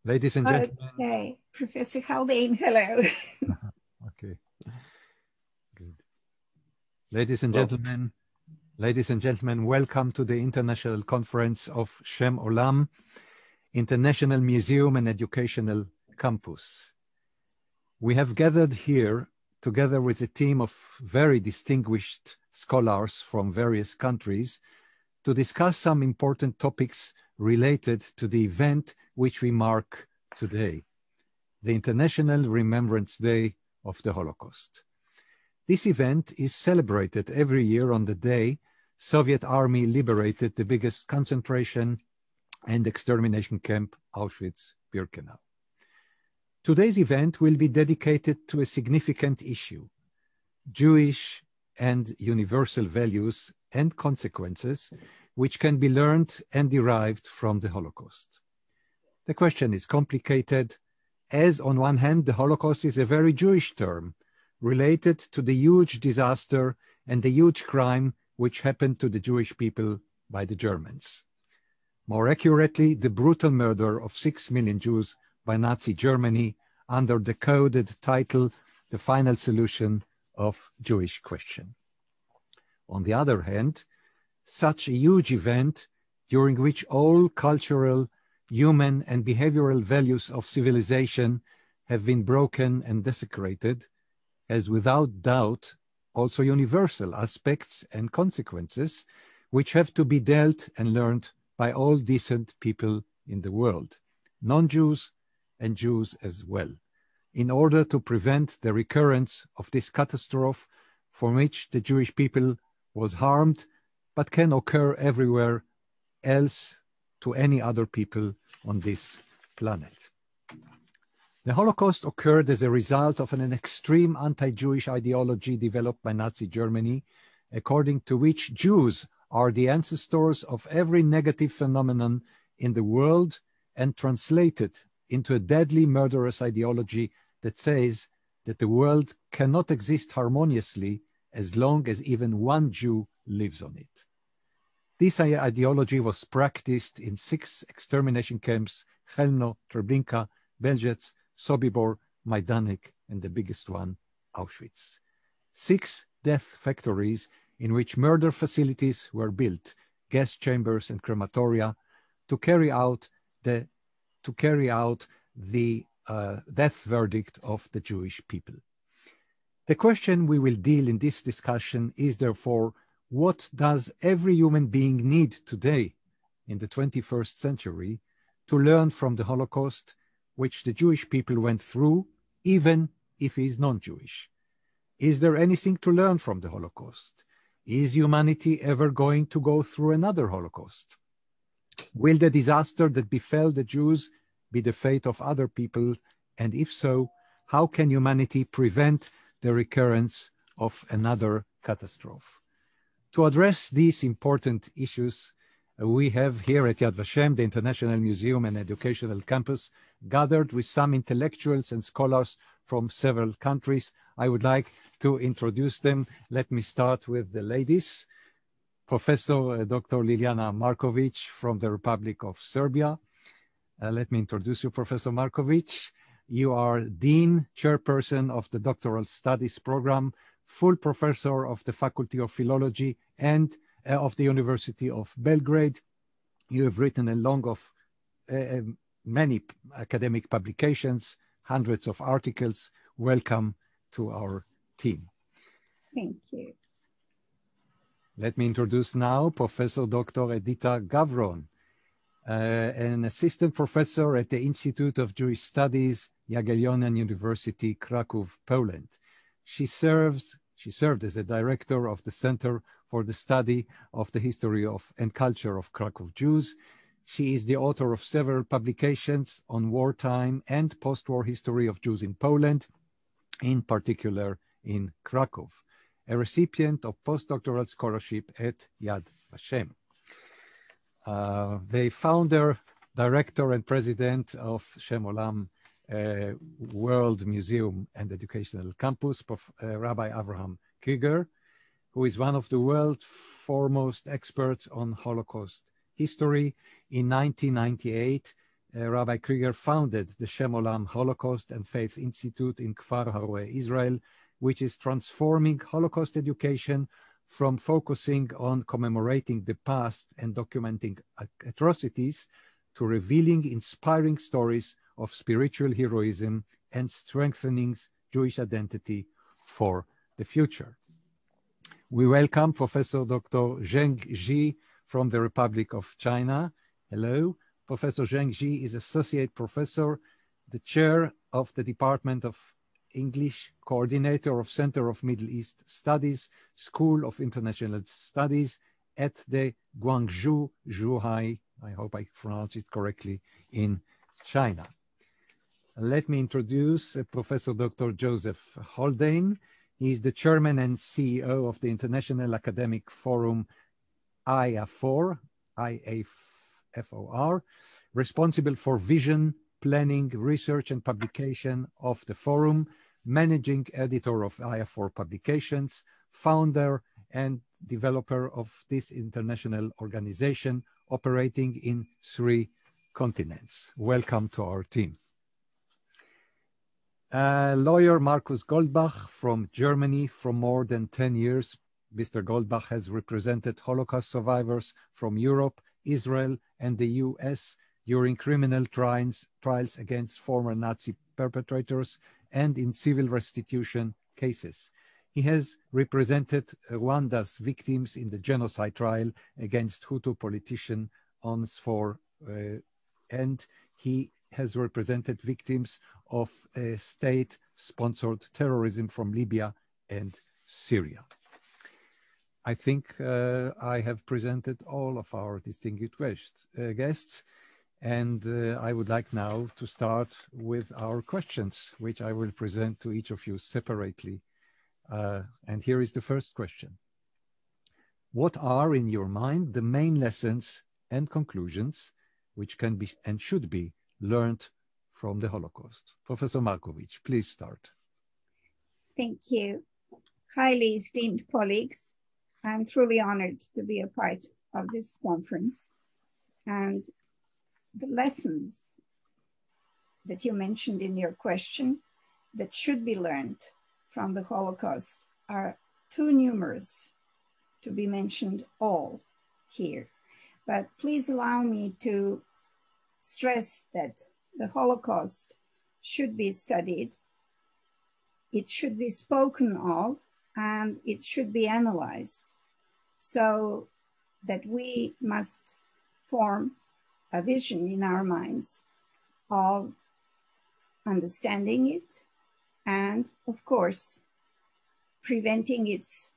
Ladies and gentlemen. Okay, Professor Haldane, hello. Okay, good. Ladies and gentlemen, welcome to the International Conference of Shemolam, International Museum and Educational Campus. We have gathered here together with a team of very distinguished scholars from various countries to discuss some important topics related to the event which we mark today, the International Remembrance Day of the Holocaust. This event is celebrated every year on the day Soviet Army liberated the biggest concentration and extermination camp, Auschwitz-Birkenau. Today's event will be dedicated to a significant issue, Jewish and universal values and consequences which can be learned and derived from the Holocaust. The question is complicated, as on one hand, the Holocaust is a very Jewish term related to the huge disaster and the huge crime which happened to the Jewish people by the Germans. More accurately, the brutal murder of 6 million Jews by Nazi Germany under the coded title, The Final Solution of Jewish Question. On the other hand, such a huge event during which all cultural, human and behavioral values of civilization have been broken and desecrated, has without doubt also universal aspects and consequences which have to be dealt and learned by all decent people in the world, non-Jews and Jews as well, in order to prevent the recurrence of this catastrophe from which the Jewish people was harmed, but can occur everywhere else to any other people on this planet. The Holocaust occurred as a result of an extreme anti-Jewish ideology developed by Nazi Germany, according to which Jews are the ancestors of every negative phenomenon in the world, and translated into a deadly murderous ideology that says that the world cannot exist harmoniously as long as even one Jew lives on it. This ideology was practiced in 6 extermination camps, Chelmno, Treblinka, Belzec, Sobibor, Majdanek, and the biggest one, Auschwitz. 6 death factories in which murder facilities were built, gas chambers and crematoria, to carry out the death verdict of the Jewish people. The question we will deal in this discussion is therefore, what does every human being need today in the 21st century to learn from the Holocaust, which the Jewish people went through, even if he is non-Jewish? Is there anything to learn from the Holocaust? Is humanity ever going to go through another Holocaust? Will the disaster that befell the Jews be the fate of other people? And if so, how can humanity prevent the recurrence of another catastrophe? To address these important issues, we have here at Yad Vashem, the International Museum and Educational Campus, gathered with some intellectuals and scholars from several countries. I would like to introduce them. Let me start with the ladies. Professor Dr. Liliana Markovic from the Republic of Serbia. Let me introduce you, Professor Markovic. You are Dean, Chairperson of the Doctoral Studies Program, full Professor of the Faculty of Philology and of the University of Belgrade. You have written a long of many academic publications, hundreds of articles. Welcome to our team. Thank you. Let me introduce now Professor Dr. Editha Gavron, an assistant professor at the Institute of Jewish Studies, Jagiellonian University, Krakow, Poland. She served as a director of the Center for the Study of the History of and Culture of Krakow Jews. She is the author of several publications on wartime and post-war history of Jews in Poland, in particular in Krakow, a recipient of postdoctoral scholarship at Yad Vashem. The founder, director, and president of Shemolam World Museum and Educational Campus, Rabbi Avraham Krieger, who is one of the world's foremost experts on Holocaust history. In 1998, Rabbi Krieger founded the Shemolam Holocaust and Faith Institute in Kfar Haroeh, Israel, which is transforming Holocaust education from focusing on commemorating the past and documenting atrocities to revealing inspiring stories of spiritual heroism and strengthening Jewish identity for the future. We welcome Professor Dr. Zheng Ji from the Republic of China. Hello. Professor Zheng Ji is Associate Professor, the Chair of the Department of English, Coordinator of Center of Middle East Studies, School of International Studies at the Guangzhou Zhuhai, I hope I pronounced it correctly, in China. Let me introduce Professor Dr. Joseph Haldane. He is the Chairman and CEO of the International Academic Forum IA4, IAFOR, responsible for vision, planning, research, and publication of the forum, managing editor of IA4 publications, founder and developer of this international organization operating in 3 continents. Welcome to our team. Lawyer Markus Goldbach from Germany for more than 10 years. Mr. Goldbach has represented Holocaust survivors from Europe, Israel, and the US during criminal trials against former Nazi perpetrators and in civil restitution cases. He has represented Rwanda's victims in the genocide trial against Hutu politician Onsfor, and he has represented victims of state-sponsored terrorism from Libya and Syria. I think I have presented all of our distinguished guests, and I would like now to start with our questions, which I will present to each of you separately. And here is the first question. What are, in your mind, the main lessons and conclusions which can be and should be learned from the Holocaust? Professor Markovich, please start. Thank you. Highly esteemed colleagues, I'm truly honored to be a part of this conference. And the lessons that you mentioned in your question that should be learned from the Holocaust are too numerous to be mentioned all here. But please allow me to stress that the Holocaust should be studied, it should be spoken of, and it should be analyzed, so that we must form a vision in our minds of understanding it and, of course, preventing its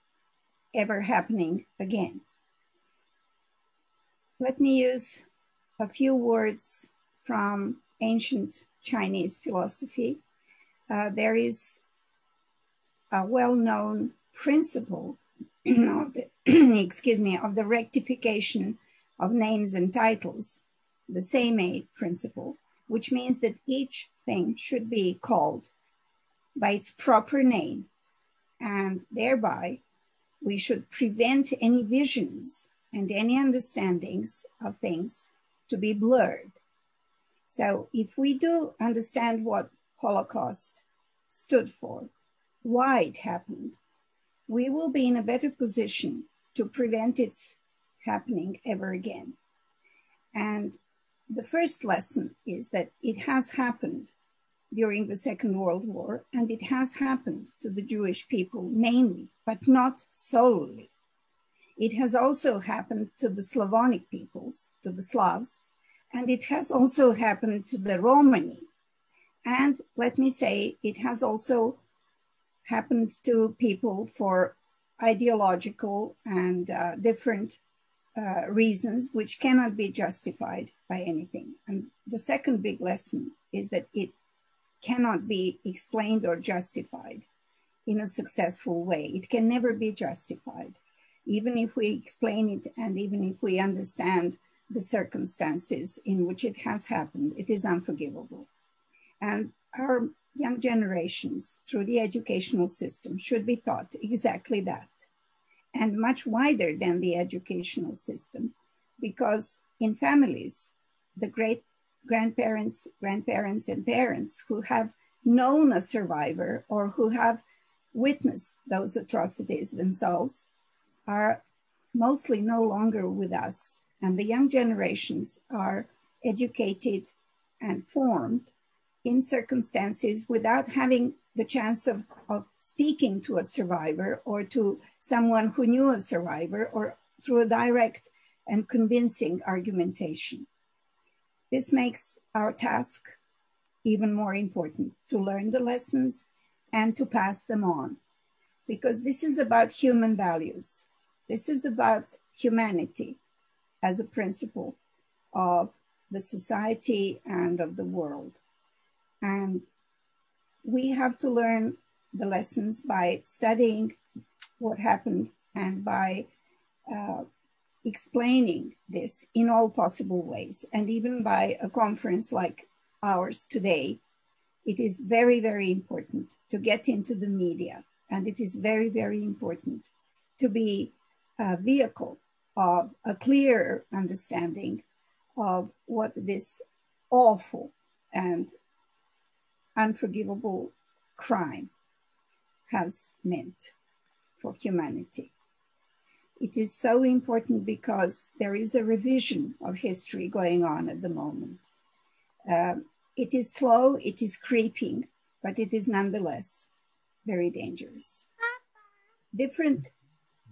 ever happening again. Let me use a few words from ancient Chinese philosophy. There is a well-known principle of the, of the rectification of names and titles, the same principle, which means that each thing should be called by its proper name, and thereby we should prevent any visions and any understandings of things to be blurred. So if we do understand what Holocaust stood for, why it happened, we will be in a better position to prevent its happening ever again. And the first lesson is that it has happened during the Second World War, and it has happened to the Jewish people mainly, but not solely. It has also happened to the Slavonic peoples, to the Slavs, and it has also happened to the Romani. And let me say, it has also happened to people for ideological and different reasons which cannot be justified by anything. And the second big lesson is that it cannot be explained or justified in a successful way. It can never be justified. Even if we explain it and even if we understand the circumstances in which it has happened, it is unforgivable. And our young generations, through the educational system, should be taught exactly that, and much wider than the educational system, because in families, the great grandparents, and parents who have known a survivor or who have witnessed those atrocities themselves are mostly no longer with us. And the young generations are educated and formed in circumstances without having the chance of speaking to a survivor or to someone who knew a survivor or through a direct and convincing argumentation. This makes our task even more important, to learn the lessons and to pass them on, because this is about human values. This is about humanity as a principle of the society and of the world. And we have to learn the lessons by studying what happened and by explaining this in all possible ways. And even by a conference like ours today, it is very, very important to get into the media. And it is very, very important to be a vehicle of a clear understanding of what this awful and unforgivable crime has meant for humanity. It is so important because there is a revision of history going on at the moment. It is slow, it is creeping, but it is nonetheless very dangerous. Different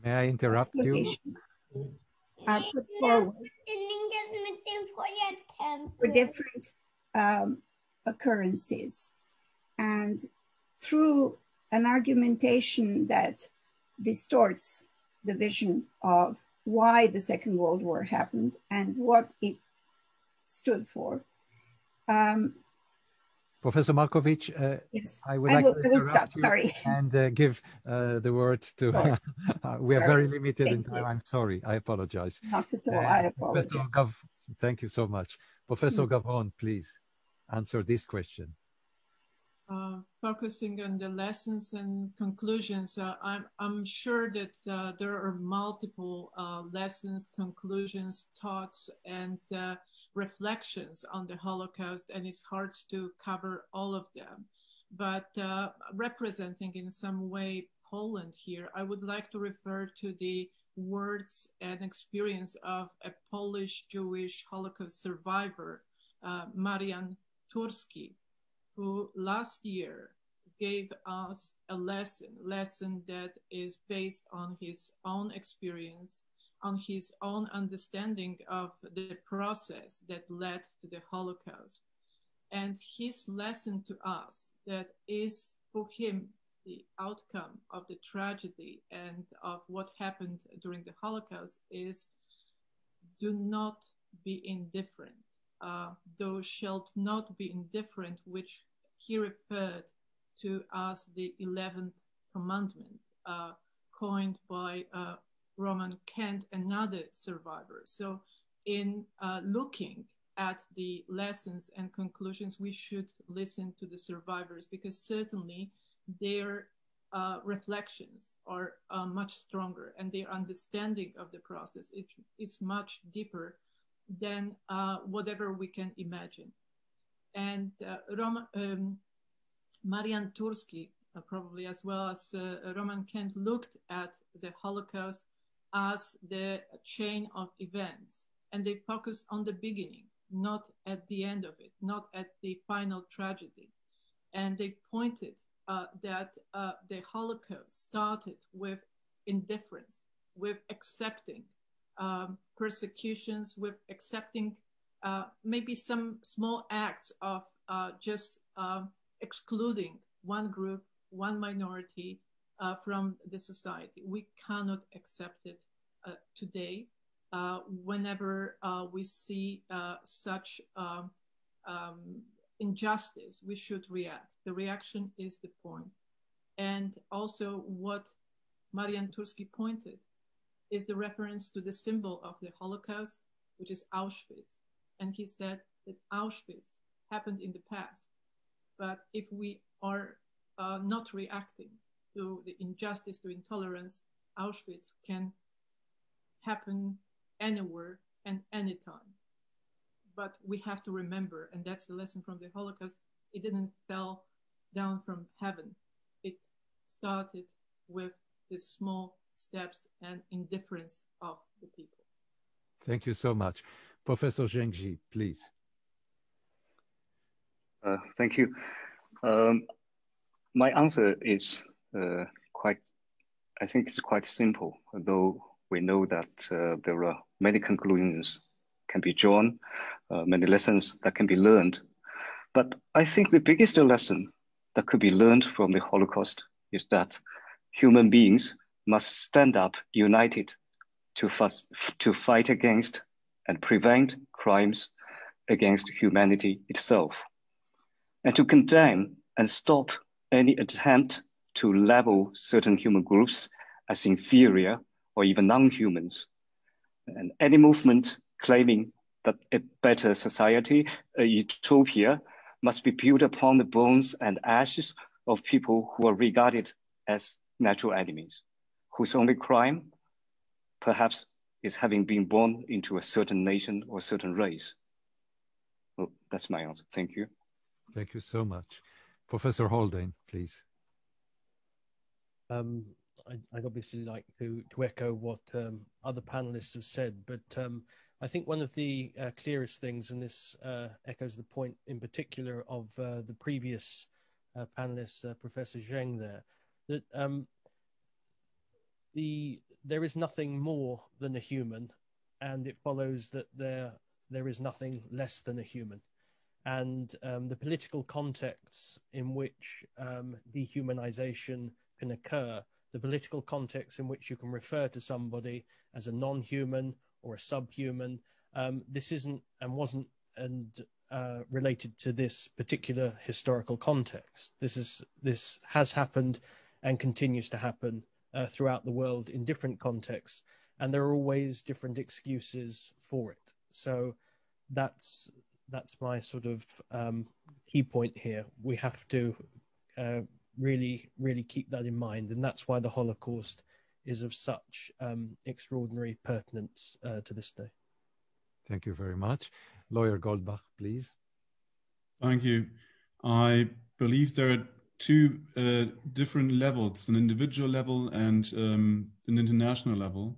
May I interrupt you? Are put forward for different occurrences. And through an argumentation that distorts the vision of why the Second World War happened and what it stood for. Professor Markovic, yes. I would like to interrupt stop. you Sorry. and give the word to, we are very limited in time. I'm sorry, I apologize. Not at all, I apologize. Thank you so much. Professor Gavron, please answer this question. Focusing on the lessons and conclusions, I'm sure that there are multiple lessons, conclusions, thoughts, and reflections on the Holocaust, and it's hard to cover all of them. But representing in some way Poland here, I would like to refer to the words and experience of a Polish Jewish Holocaust survivor, Marian Torski, who last year gave us a lesson that is based on his own experience, on his own understanding of the process that led to the Holocaust. And his lesson to us, that is for him the outcome of the tragedy and of what happened during the Holocaust, is do not be indifferent. Thou shalt not be indifferent, which he referred to as the 11th commandment, coined by Roman Kent, another survivor. So in looking at the lessons and conclusions, we should listen to the survivors, because certainly their reflections are much stronger, and their understanding of the process is much deeper than whatever we can imagine. And Marian Torski, probably as well as Roman Kent, looked at the Holocaust as the chain of events, and they focused on the beginning, not at the end of it, not at the final tragedy. And they pointed that the Holocaust started with indifference, with accepting persecutions, with accepting maybe some small acts of just excluding one group, one minority from the society. We cannot accept it today. Whenever we see such injustice, we should react. The reaction is the point. And also what Marian Torski pointed is the reference to the symbol of the Holocaust, which is Auschwitz. And he said that Auschwitz happened in the past, but if we are not reacting to the injustice, to intolerance, Auschwitz can happen anywhere and anytime. but we have to remember, and that's the lesson from the Holocaust. It didn't fall down from heaven. It started with the small steps and indifference of the people. Thank you so much. Professor Zhengzhi, please. Thank you. My answer is I think it's quite simple, though we know that there are many conclusions can be drawn, many lessons that can be learned. But I think the biggest lesson that could be learned from the Holocaust is that human beings must stand up united to fight against and prevent crimes against humanity itself, and to condemn and stop any attempt to label certain human groups as inferior or even non-humans. And any movement claiming that a better society, a utopia, must be built upon the bones and ashes of people who are regarded as natural enemies, whose only crime perhaps is having been born into a certain nation or certain race. Well, that's my answer. Thank you. Thank you so much. Professor Haldane, please. I'd obviously like to echo what other panelists have said, but I think one of the clearest things, and this echoes the point in particular of the previous panelist, Professor Zheng there, that there is nothing more than a human, and it follows that there is nothing less than a human. And the political contexts in which dehumanization can occur, the political context in which you can refer to somebody as a non-human or a subhuman, this isn't and wasn't related to this particular historical context. This has happened and continues to happen throughout the world in different contexts, and there are always different excuses for it. So that's my sort of key point here. We have to really keep that in mind, and that's why the Holocaust is of such extraordinary pertinence to this day. Thank you very much. Lawyer Goldbach, please. Thank you. I believe there are two different levels, an individual level and an international level.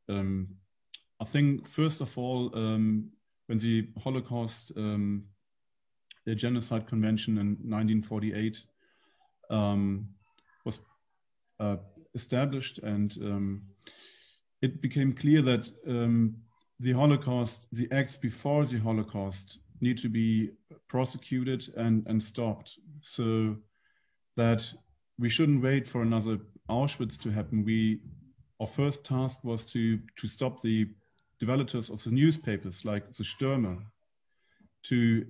I think, first of all, when the Holocaust, the Genocide Convention in 1948 was established, and it became clear that the Holocaust, the acts before the Holocaust, need to be prosecuted and stopped, so that we shouldn't wait for another Auschwitz to happen. Our first task was to stop the developers of the newspapers like the Stürmer to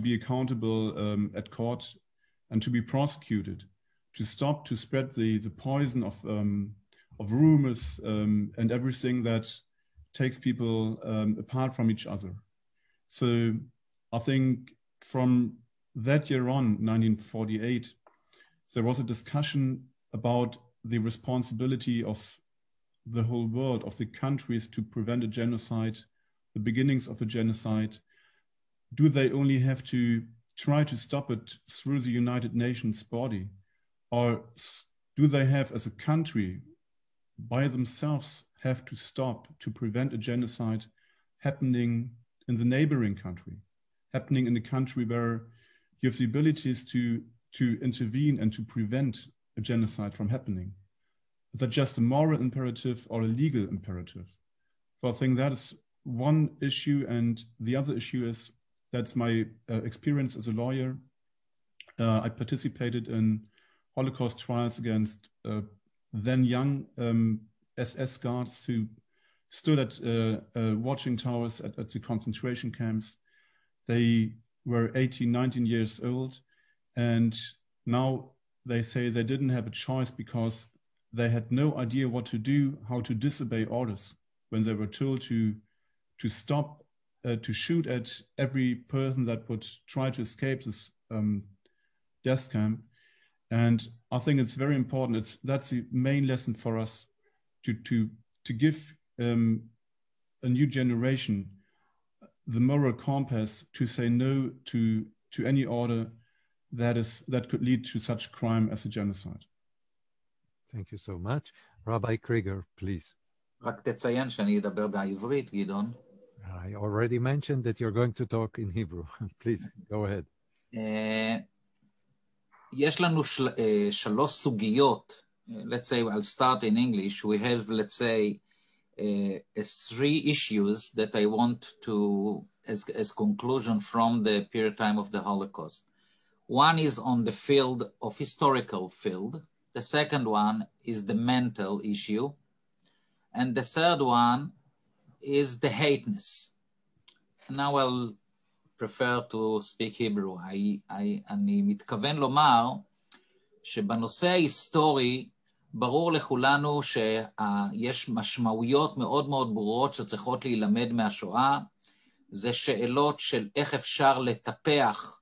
be accountable at court and to be prosecuted, to stop, to spread the poison of rumors and everything that takes people apart from each other. So I think from that year on, 1948, there was a discussion about the responsibility of the whole world, of the countries, to prevent a genocide, the beginnings of a genocide. Do they only have to try to stop it through the United Nations body? Or do they have, as a country, by themselves, have to stop to prevent a genocide happening in the neighboring country, happening in a country where you have the abilities to intervene and to prevent a genocide from happening? Is that just a moral imperative or a legal imperative? So I think that is one issue, and the other issue is, that's my experience as a lawyer. I participated in Holocaust trials against then young SS guards who stood at watching towers at the concentration camps. They were 18, 19 years old, and now they say they didn't have a choice because they had no idea what to do, how to disobey orders when they were told to stop, to shoot at every person that would try to escape this death camp. And I think it's very important. That's the main lesson for us, to give a new generation the moral compass to say no to any order that could lead to such crime as a genocide. Thank you so much. Rabbi Krieger, please. רק תציין שאני אדבר בעברית, גדעון. I already mentioned that you're going to talk in Hebrew. Please, go ahead. יש לנו שלוש סוגיות. Let's say I'll start in English. We have, let's say, three issues that I want to, as conclusion from the period time of the Holocaust. One is on the field of historical field. The second one is the mental issue. And the third one is the hateness. Now I'll prefer to speak Hebrew. אני מתכוון לומר שבנושא ההיסטורי ברור לכולנו שיש משמעויות מאוד מאוד ברורות שצריכות להילמד מהשואה. זה שאלות של איך אפשר לטפח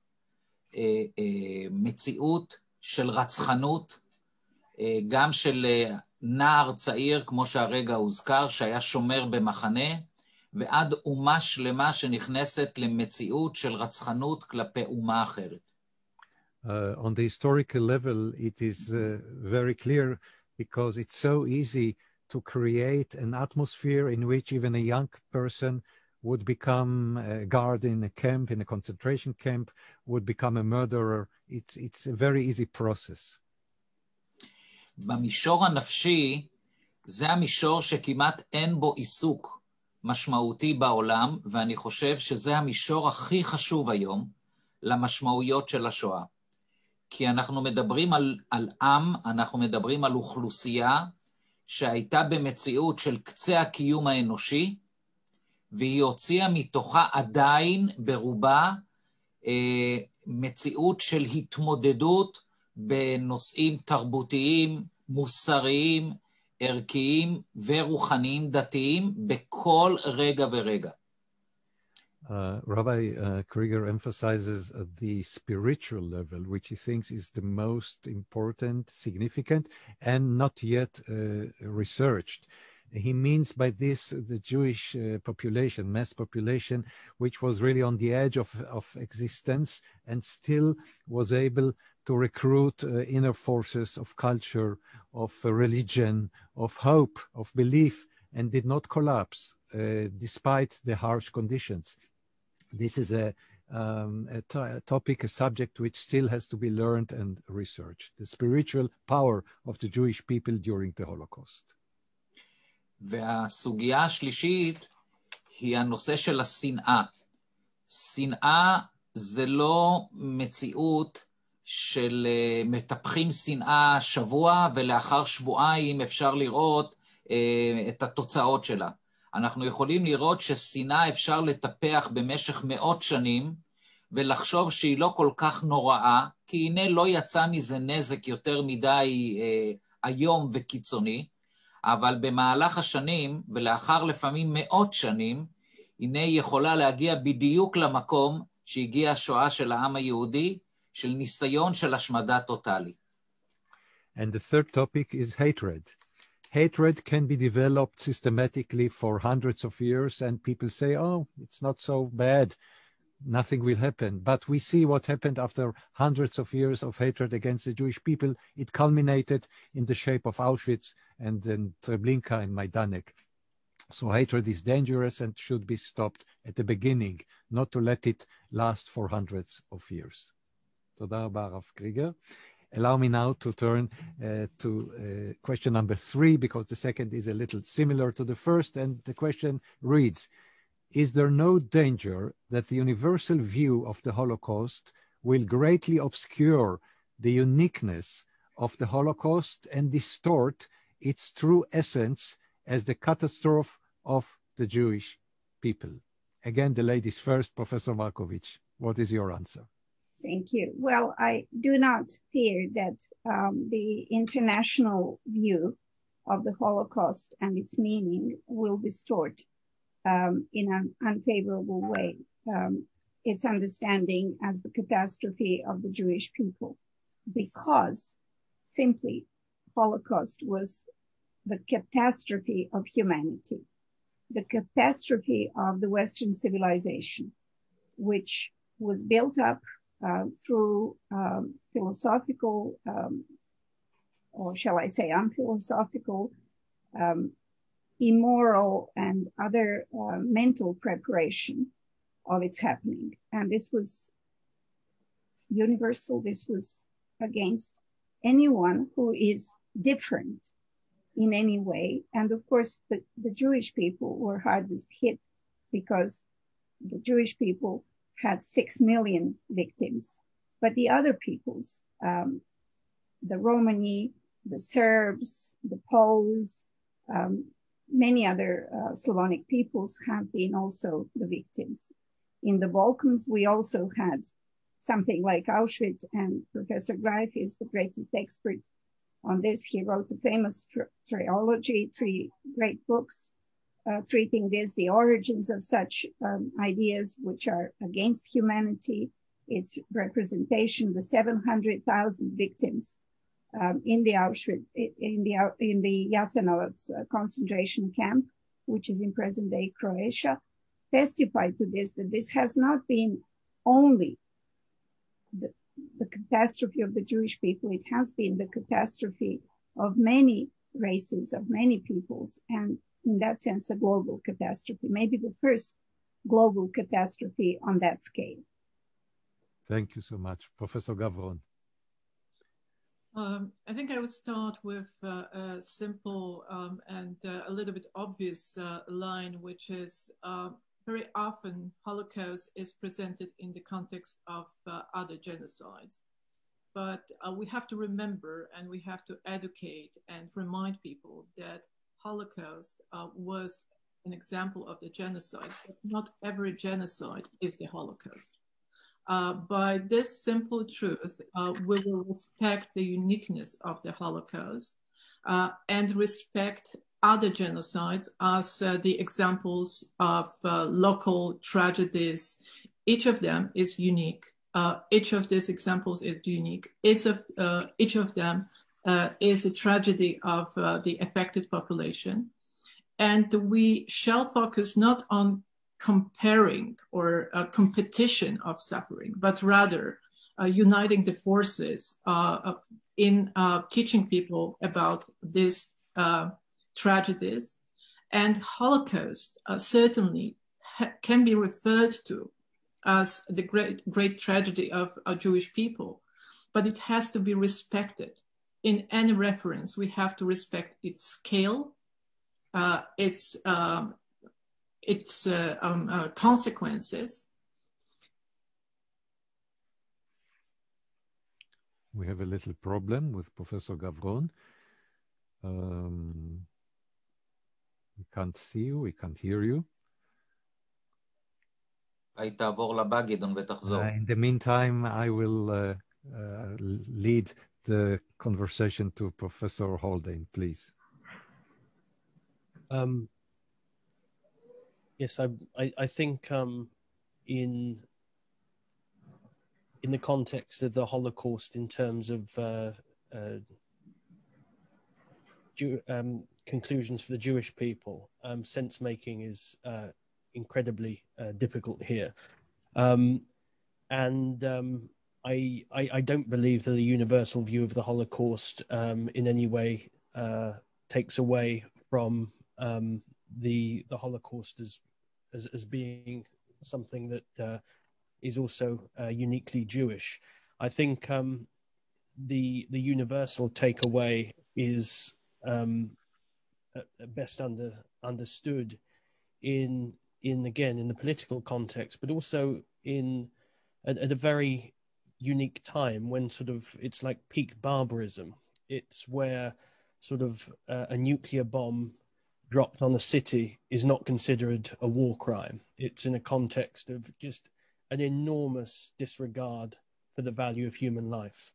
מציאות של רצחנות, גם של נער צעיר, כמו שהרגע הוזכר, שהיה שומר במחנה, ועד אומה שלמה שנכנסת למציאות של רצחנות כלפי אומה אחרת. On the historical level, it is very clear because it's so easy to create an atmosphere in which even a young person would become a guard in a camp, in a concentration camp, would become a murderer. It's a very easy process. במישור הנפשי, זה המישור שכמעט אין בו עיסוק משמעותי בעולם, ואני חושב שזה המישור הכי חשוב היום למשמעויות של השואה. כי אנחנו מדברים על עם, אנחנו מדברים על אוכלוסייה שהייתה במציאות של קצה הקיום האנושי, והיא הוציאה מתוכה עדיין ברובה מציאות של התמודדות בנושאים תרבותיים, מוסריים, ערכיים ורוחניים דתיים בכל רגע ורגע. Rabbi Krieger emphasizes the spiritual level, which he thinks is the most important, significant, and not yet researched. He means by this the Jewish population, mass population, which was really on the edge of existence and still was able to recruit inner forces of culture, of religion, of hope, of belief, and did not collapse despite the harsh conditions. This is a topic, a subject which still has to be learned and researched, the spiritual power of the Jewish people during the Holocaust. והסוגיה השלישית היא הנושא של השנאה. שנאה זה לא מציאות של מטפחים שנאה שבוע ולאחר שבועיים אפשר לראות את התוצאות שלה. אנחנו יכולים לראות ששנאה אפשר לטפח במשך מאות שנים ולחשוב שהיא לא כל כך נוראה, כי הנה לא יצא מזה נזק יותר מדי היום וקיצוני, אבל במהלך השנים ולאחר לפעמים מאות שנים, הנה היא יכולה להגיע בדיוק למקום שהגיעה השואה של העם היהודי, של ניסיון של השמדה טוטלי. And the third topic is hatred. Hatred can be developed systematically for hundreds of years, and people say, oh, it's not so bad, nothing will happen. But we see what happened after hundreds of years of hatred against the Jewish people. It culminated in the shape of Auschwitz and then Treblinka and Majdanek. So hatred is dangerous and should be stopped at the beginning, not to let it last for hundreds of years. תודה רבה, הרב קריגר. Allow me now to turn to question number 3, because the second is a little similar to the first, and the question reads, is there no danger that the universal view of the Holocaust will greatly obscure the uniqueness of the Holocaust and distort its true essence as the catastrophe of the Jewish people? Again, the ladies first. Professor Markovich, what is your answer? Thank you. Well, I do not fear that the international view of the Holocaust and its meaning will distort in an unfavorable way its understanding as the catastrophe of the Jewish people, because simply Holocaust was the catastrophe of humanity. the catastrophe of the Western civilization, which was built up through philosophical, or shall I say unphilosophical, immoral and other mental preparation of its happening. And this was universal. This was against anyone who is different in any way. And of course, the Jewish people were hardest hit because the Jewish people had 6 million victims. But the other peoples, the Romani, the Serbs, the Poles, many other Slavonic peoples have been also the victims. In the Balkans, we also had something like Auschwitz, and Professor Greif is the greatest expert on this. He wrote a famous trilogy, 3 great books treating this, the origins of such ideas which are against humanity, its representation, the 700,000 victims in the Auschwitz, in the Jasenovac concentration camp, which is in present-day Croatia, testified to this, that this has not been only the catastrophe of the Jewish people, it has been the catastrophe of many races, of many peoples, and in that sense, a global catastrophe, maybe the first global catastrophe on that scale. Thank you so much. Professor Gavron. I think I would start with a simple and a little bit obvious line, which is very often Holocaust is presented in the context of other genocides. But we have to remember and we have to educate and remind people that Holocaust was an example of the genocide, but not every genocide is the Holocaust. By this simple truth, we will respect the uniqueness of the Holocaust and respect other genocides as the examples of local tragedies. Each of them is unique. Each of these examples is unique. Each of them is a tragedy of the affected population. And we shall focus not on comparing or a competition of suffering, but rather uniting the forces in teaching people about these tragedies. And Holocaust certainly can be referred to as the great tragedy of Jewish people, but it has to be respected. In any reference, we have to respect its scale, its consequences. We have a little problem with Professor Gavron. We can't see you, we can't hear you. In In the meantime, I will lead the conversation to Professor Haldane, please. Yes, I think in the context of the Holocaust, in terms of conclusions for the Jewish people, sense making is incredibly difficult here, and I don't believe that the universal view of the Holocaust in any way takes away from the Holocaust as being something that is also uniquely Jewish. I think the universal takeaway is best understood in the political context, but also at a very unique time when sort of it's like peak barbarism. It's where sort of a nuclear bomb dropped on a city is not considered a war crime. It's in a context of just an enormous disregard for the value of human life.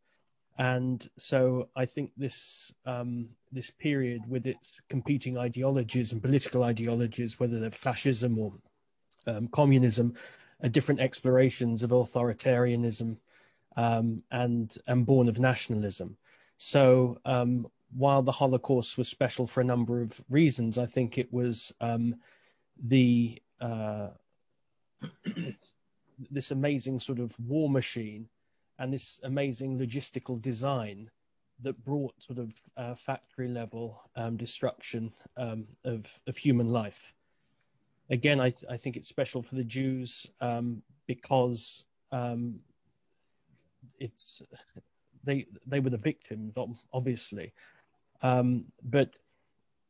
And so I think this period, with its competing ideologies and political ideologies, whether they're fascism or communism, are different explorations of authoritarianism and born of nationalism. So while the Holocaust was special for a number of reasons, I think it was this amazing sort of war machine and this amazing logistical design that brought sort of factory level destruction of human life. Again, I think it's special for the Jews because they were the victims, obviously. But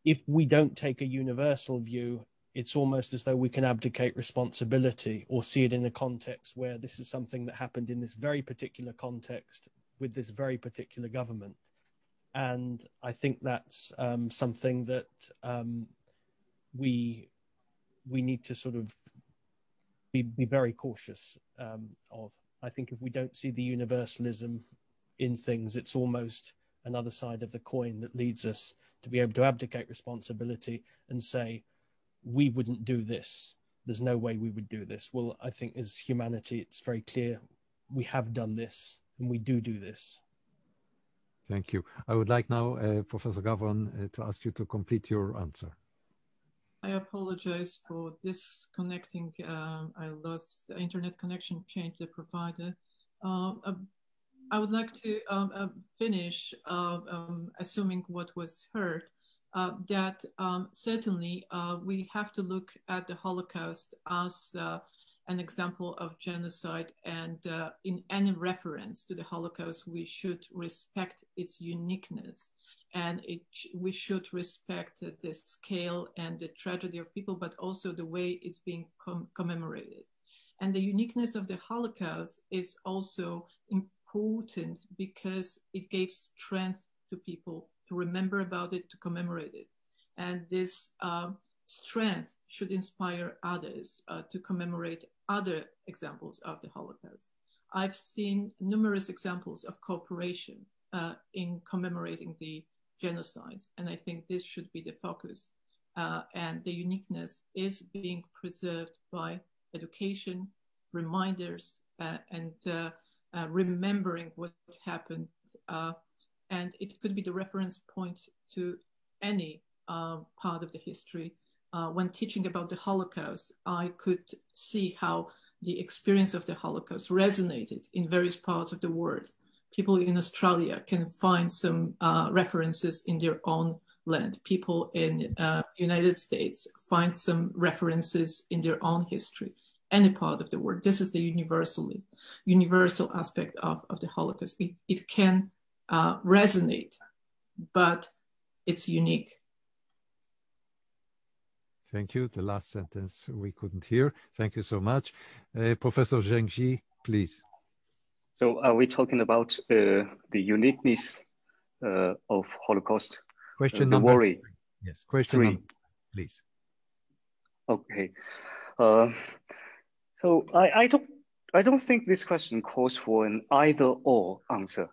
if we don't take a universal view, it's almost as though we can abdicate responsibility or see it in a context where this is something that happened in this very particular context with this very particular government. And I think that's something that we need to sort of be very cautious of. I think if we don't see the universalism in things, it's almost another side of the coin that leads us to be able to abdicate responsibility and say, we wouldn't do this. There's no way we would do this. Well, I think as humanity, it's very clear we have done this and we do this. Thank you. I would like now, Professor Gavron, to ask you to complete your answer. I apologize for disconnecting. I lost the internet connection, changed the provider. I would like to finish assuming what was heard, that certainly we have to look at the Holocaust as an example of genocide, and in any reference to the Holocaust, we should respect its uniqueness, and we should respect the scale and the tragedy of people, but also the way it's being commemorated. And the uniqueness of the Holocaust is also important because it gave strength to people to remember about it, to commemorate it. And this strength should inspire others to commemorate other examples of the Holocaust. I've seen numerous examples of cooperation in commemorating the genocides, and I think this should be the focus. And the uniqueness is being preserved by education, reminders, and remembering what happened. And it could be the reference point to any part of the history. When teaching about the Holocaust, I could see how the experience of the Holocaust resonated in various parts of the world. People in Australia can find some references in their own land. People in United States find some references in their own history. Any part of the world. This is the universal aspect of the Holocaust. It can resonate, but it's unique. Thank you. The last sentence we couldn't hear. Thank you so much. Professor Zhengji, please. So are we talking about the uniqueness of Holocaust? Question the number worry. 3. Yes, question 3. number 3, please. Okay. So I don't think this question calls for an either-or answer.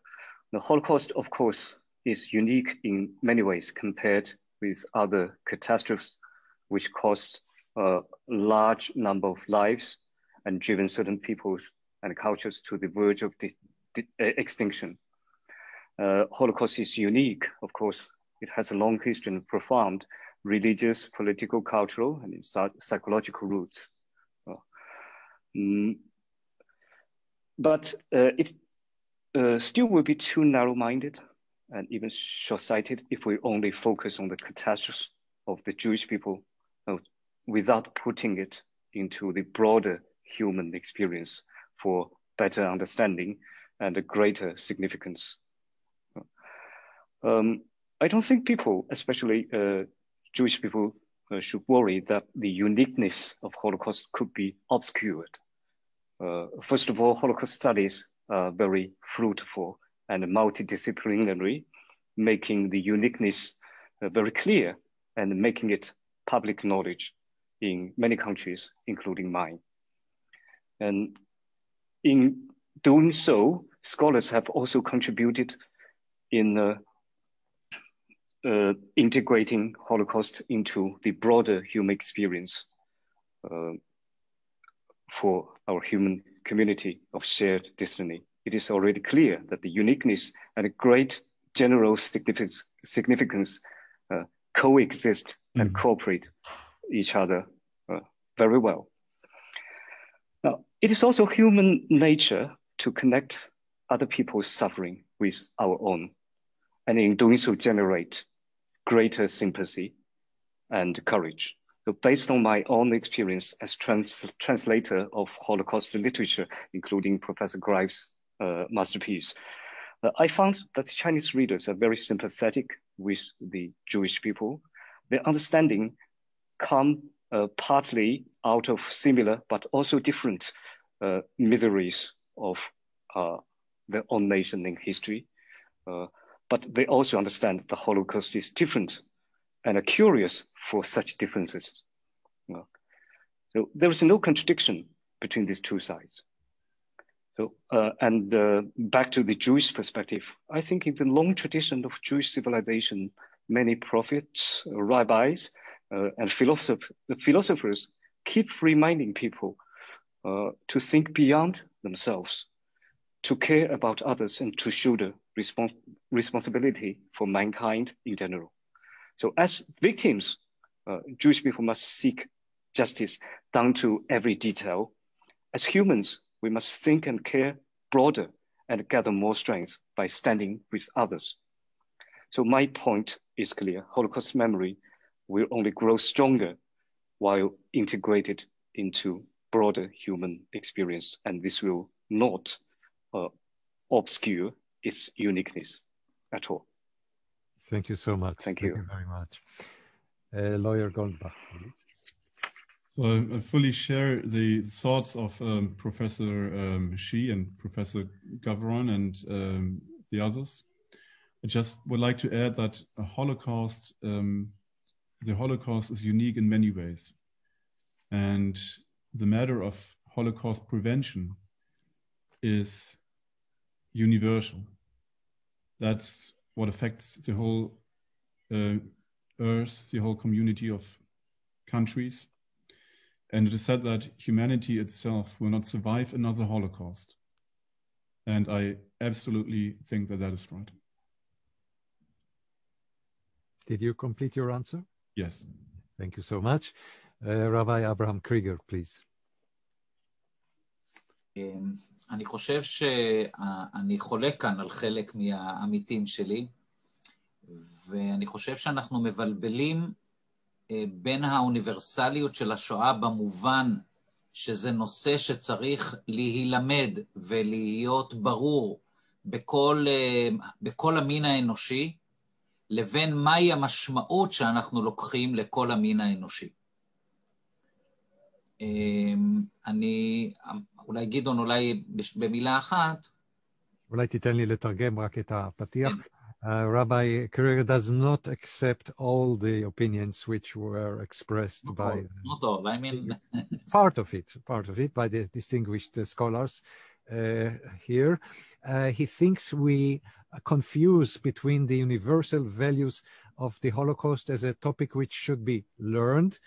The Holocaust, of course, is unique in many ways compared with other catastrophes which caused a large number of lives and driven certain peoples and cultures to the verge of extinction. Holocaust is unique, of course. It has a long history and profound religious, political, cultural, and psychological roots. But it still will be too narrow-minded and even short-sighted if we only focus on the catastrophes of the Jewish people without putting it into the broader human experience for better understanding and a greater significance. I don't think people, especially Jewish people, should worry that the uniqueness of Holocaust could be obscured. First of all, Holocaust studies are very fruitful and multidisciplinary, making the uniqueness very clear and making it public knowledge in many countries, including mine. And in doing so, scholars have also contributed in integrating Holocaust into the broader human experience for our human community of shared destiny. It is already clear that the uniqueness and a great general significance coexist and cooperate each other very well. Now, it is also human nature to connect other people's suffering with our own, and in doing so generate greater sympathy and courage. So based on my own experience as translator of Holocaust literature, including Professor Grive's masterpiece, I found that Chinese readers are very sympathetic with the Jewish people. Their understanding come partly out of similar but also different miseries of their own nation in history. But they also understand the Holocaust is different and are curious for such differences. So there is no contradiction between these two sides. So, back to the Jewish perspective, I think in the long tradition of Jewish civilization, many prophets, rabbis, and philosophers keep reminding people to think beyond themselves, to care about others, and to shoulder responsibility for mankind in general. So as victims, Jewish people must seek justice down to every detail. As humans, we must think and care broader and gather more strength by standing with others. So my point is clear. Holocaust memory will only grow stronger while integrated into broader human experience, and this will not obscure its uniqueness at all. Thank you so much. Thank you very much. Lawyer Goldbach, please. So I fully share the thoughts of Professor Shi and Professor Gavron and the others. I just would like to add that the Holocaust is unique in many ways. And the matter of Holocaust prevention is universal. That's what affects the whole earth, the whole community of countries. And it is said that humanity itself will not survive another Holocaust. And I absolutely think that that is right. Did you complete your answer? Yes. Thank you so much. Rabbi Abraham Krieger, please. אני חושב שאני חולק כאן על חלק מהעמיתים שלי, ואני חושב שאנחנו מבלבלים בין האוניברסליות של השואה במובן שזה נושא שצריך להילמד ולהיות ברור בכל המין האנושי, לבין מהי המשמעות שאנחנו לוקחים לכל המין האנושי. אני, אולי גדעון, אולי במילה אחת. אולי תיתן לי לתרגם רק את הפתיח. Rabbi Krieger does not accept all the opinions which were expressed by... Not all, I mean... part of it, by the distinguished scholars here. He thinks we confuse between the universal values of the Holocaust as a topic which should be learned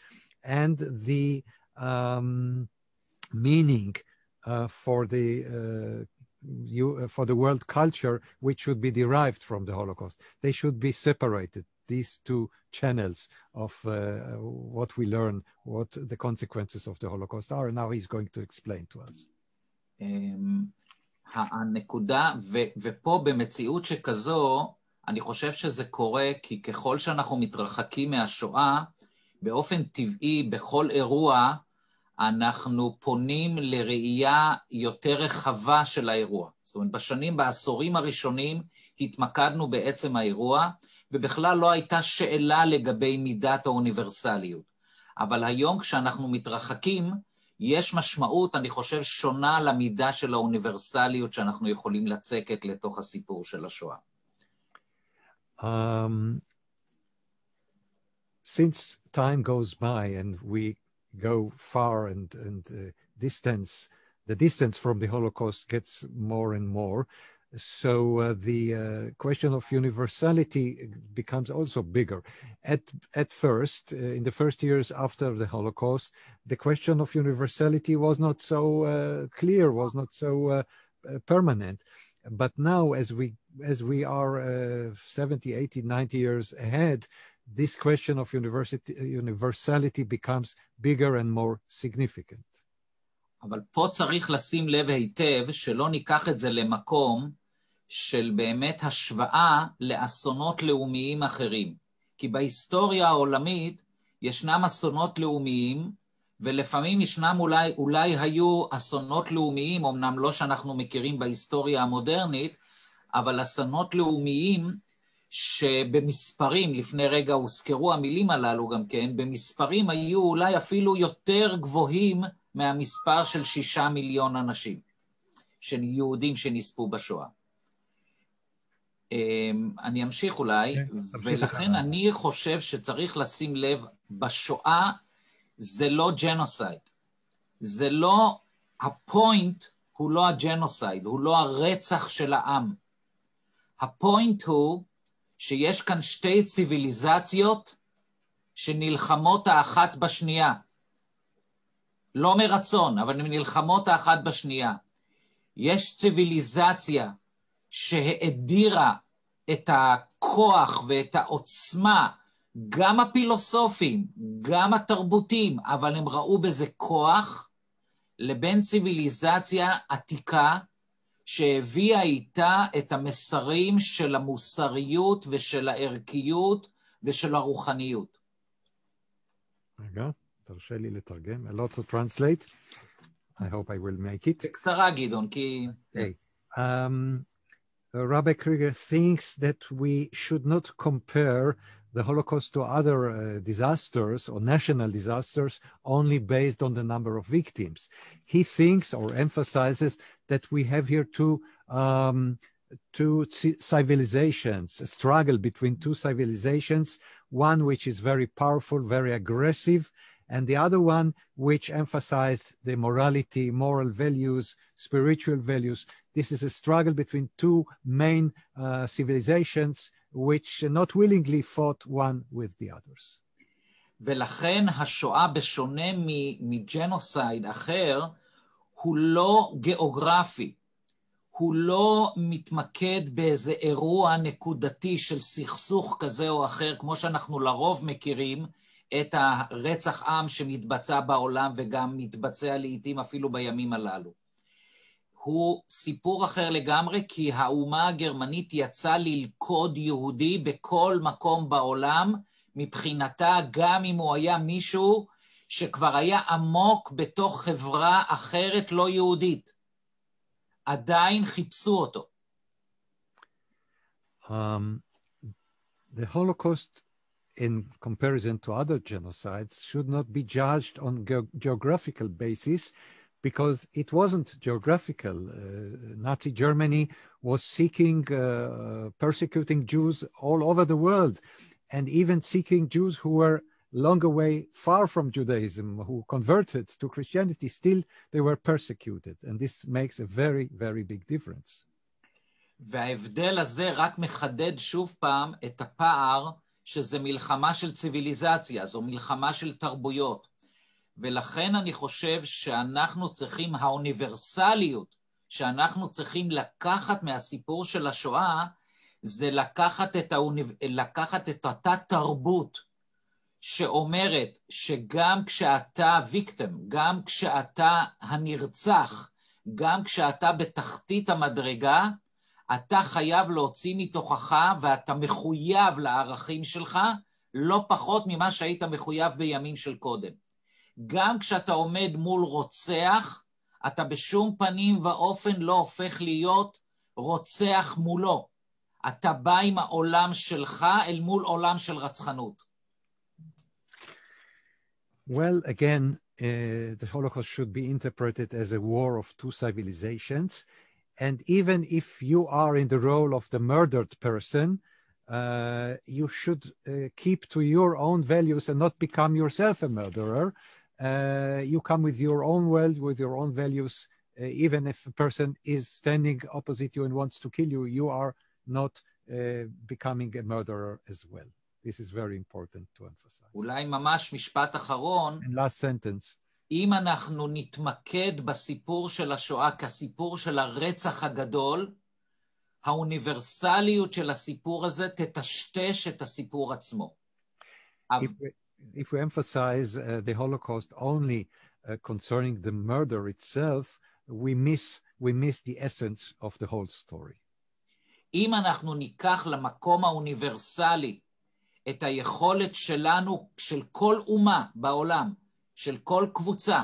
and the meaning for the world culture, which should be derived from the Holocaust. They should be separated, these two channels of what we learn, what the consequences of the Holocaust are. And now he's going to explain to us. הנקודה, ופה במציאות שכזו, אני חושב שזה קורה כי ככל שאנחנו מתרחקים מהשואה, באופן טבעי, בכל אירוע, אנחנו פונים לראייה יותר רחבה של האירוע. זאת אומרת, בעשורים הראשונים, התמקדנו בעצם האירוע, ובכלל לא הייתה שאלה לגבי מידת האוניברסליות. אבל היום כשאנחנו מתרחקים, יש משמעות, אני חושב, שונה למידה של האוניברסליות שאנחנו יכולים לצקת לתוך הסיפור של השואה. Since time goes by and we go far and the distance from the Holocaust gets more and more, so the question of universality becomes also bigger. At first, in the first years after the Holocaust, the question of universality was not so clear, was not so permanent. But now, as we are 70, 80, 90 years ahead, this question of universality becomes bigger and more significant. אבל פה צריך לשים לב היטב שלא ניקח את זה למקום של באמת השוואה לאסונות לאומיים אחרים. כי בהיסטוריה העולמית ישנם אסונות לאומיים, ולפעמים ישנם אולי היו אסונות לאומיים, אמנם לא שאנחנו מכירים בהיסטוריה המודרנית, אבל אסונות לאומיים שבמספרים, לפני רגע הוזכרו המילים הללו גם כן, במספרים היו אולי אפילו יותר גבוהים מהמספר של 6 מיליון אנשים, של יהודים שנספו בשואה. אני אמשיך אולי, ולכן אני חושב שצריך לשים לב, בשואה זה לא ג'נוסייד. זה לא, הפוינט הוא לא הג'נוסייד, הוא לא הרצח של העם. הפוינט הוא שיש כאן שתי ציוויליזציות שנלחמות האחת בשנייה. לא מרצון, אבל הן נלחמות האחת בשנייה. יש ציוויליזציה שהאדירה את הכוח ואת העוצמה, גם הפילוסופים, גם התרבותים, אבל הם ראו בזה כוח, לבין ציוויליזציה עתיקה, שהביאה איתה את המסרים של המוסריות ושל הערכיות ושל הרוחניות. רגע, תרשה לי לתרגם, a lot to translate. I hope I will make it. בקצרה, גדעון, כי... Rabbi Krieger thinks that we should not compare the Holocaust to other disasters or national disasters only based on the number of victims. He thinks or emphasizes that we have here two civilizations, a struggle between two civilizations, one which is very powerful, very aggressive, and the other one which emphasized the morality, moral values, spiritual values. This is a struggle between two main civilizations which not willingly fought one with the others. ולכן השואה בשונה מג'נוסייד אחר, הוא לא גיאוגרפי, הוא לא מתמקד באיזה אירוע נקודתי של סכסוך כזה או אחר, כמו שאנחנו לרוב מכירים את הרצח עם שמתבצע בעולם וגם מתבצע לעתים אפילו בימים הללו. הוא סיפור אחר לגמרי, כי האומה הגרמנית יצאה ללכוד יהודי בכל מקום בעולם, מבחינתה גם אם הוא היה מישהו שכבר היה עמוק בתוך חברה אחרת לא יהודית. עדיין חיפשו אותו. The Holocaust, in comparison to other genocides, should not be judged on geographical basis, because it wasn't geographical. Nazi Germany was seeking, persecuting Jews all over the world, and even seeking Jews who were long away, far from Judaism, who converted to Christianity. Still, they were persecuted, and this makes a very, very big difference. וההבדל הזה רק מחדד שוב פעם את הפער שזה מלחמה של ציוויליזציה, זו מלחמה של תרבויות. ולכן אני חושב שאנחנו צריכים, האוניברסליות שאנחנו צריכים לקחת מהסיפור של השואה, זה לקחת את אותה תרבות שאומרת שגם כשאתה ויקטם, גם כשאתה הנרצח, גם כשאתה בתחתית המדרגה, אתה חייב להוציא מתוכך ואתה מחויב לערכים שלך, לא פחות ממה שהיית מחויב בימים של קודם. גם כשאתה עומד מול רוצח, אתה בשום פנים ואופן לא הופך להיות רוצח מולו. אתה בא עם העולם שלך אל מול עולם של רצחנות. Well, again, the Holocaust should be interpreted as a war of two civilizations. And even if you are in the role of the murdered person, you should keep to your own values and not become yourself a murderer. You come with your own world, with your own values. Even if a person is standing opposite you and wants to kill you, you are not becoming a murderer as well. This is very important to emphasize. אולי ממש משפט אחרון. And last sentence. אם אנחנו נתמקד בסיפור של השואה כסיפור של הרצח הגדול, האוניברסליות של הסיפור הזה תטשטש את הסיפור עצמו. if we emphasize the Holocaust only concerning the murder itself, we miss the essence of the whole story. אם אנחנו ניקח למקום האוניברסלי את היכולת שלנו, של כל אומה בעולם, של כל קבוצה,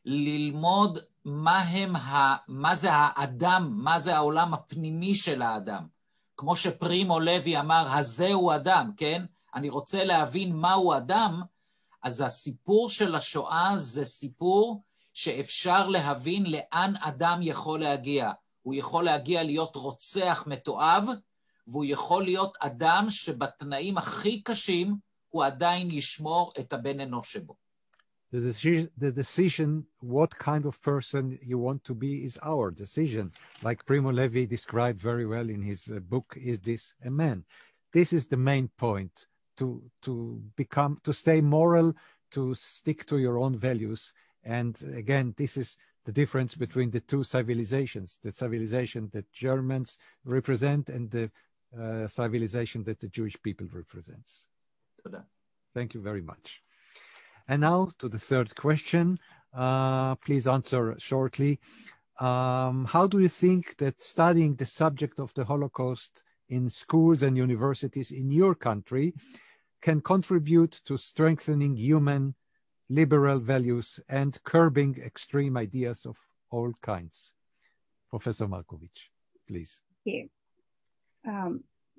ללמוד מה זה האדם, מה זה העולם הפנימי של האדם. כמו שפרימו לוי אמר, הזהו אדם, כן? אני רוצה להבין מהו אדם, אז הסיפור של השואה זה סיפור שאפשר להבין לאן אדם יכול להגיע. הוא יכול להגיע להיות רוצח מתועב, והוא יכול להיות אדם שבתנאים הכי קשים הוא עדיין ישמור את הבן אנוש שבו. The decision what kind of person you want to be is our decision. Like Primo Levi described very well in his book, Is This a Man? This is the main point, to stay moral, to stick to your own values. And again, this is the difference between the two civilizations, the civilization that Germans represent and the civilization that the Jewish people represents. Thank you very much. And now to the third question. Please answer shortly. How do you think that studying the subject of the Holocaust in schools and universities in your country can contribute to strengthening human liberal values and curbing extreme ideas of all kinds? Professor Markovich, please. Yeah.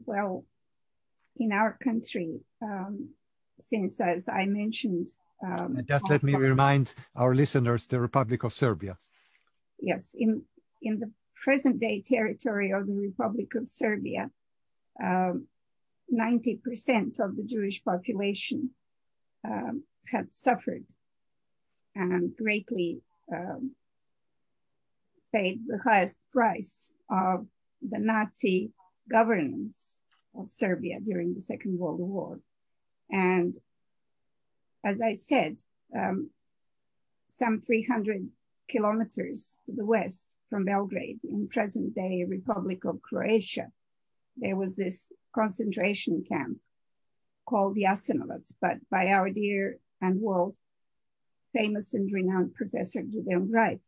Well, in our country, since, as I mentioned, just let me remind our listeners, the Republic of Serbia. Yes, in the present-day territory of the Republic of Serbia, 90% of the Jewish population had suffered and greatly paid the highest price of the Nazi governance of Serbia during the Second World War. And as I said, some 300 kilometers to the west from Belgrade, in present-day Republic of Croatia, there was this concentration camp called Jasenovac, but by our dear and world famous and renowned Professor Gideon Greif,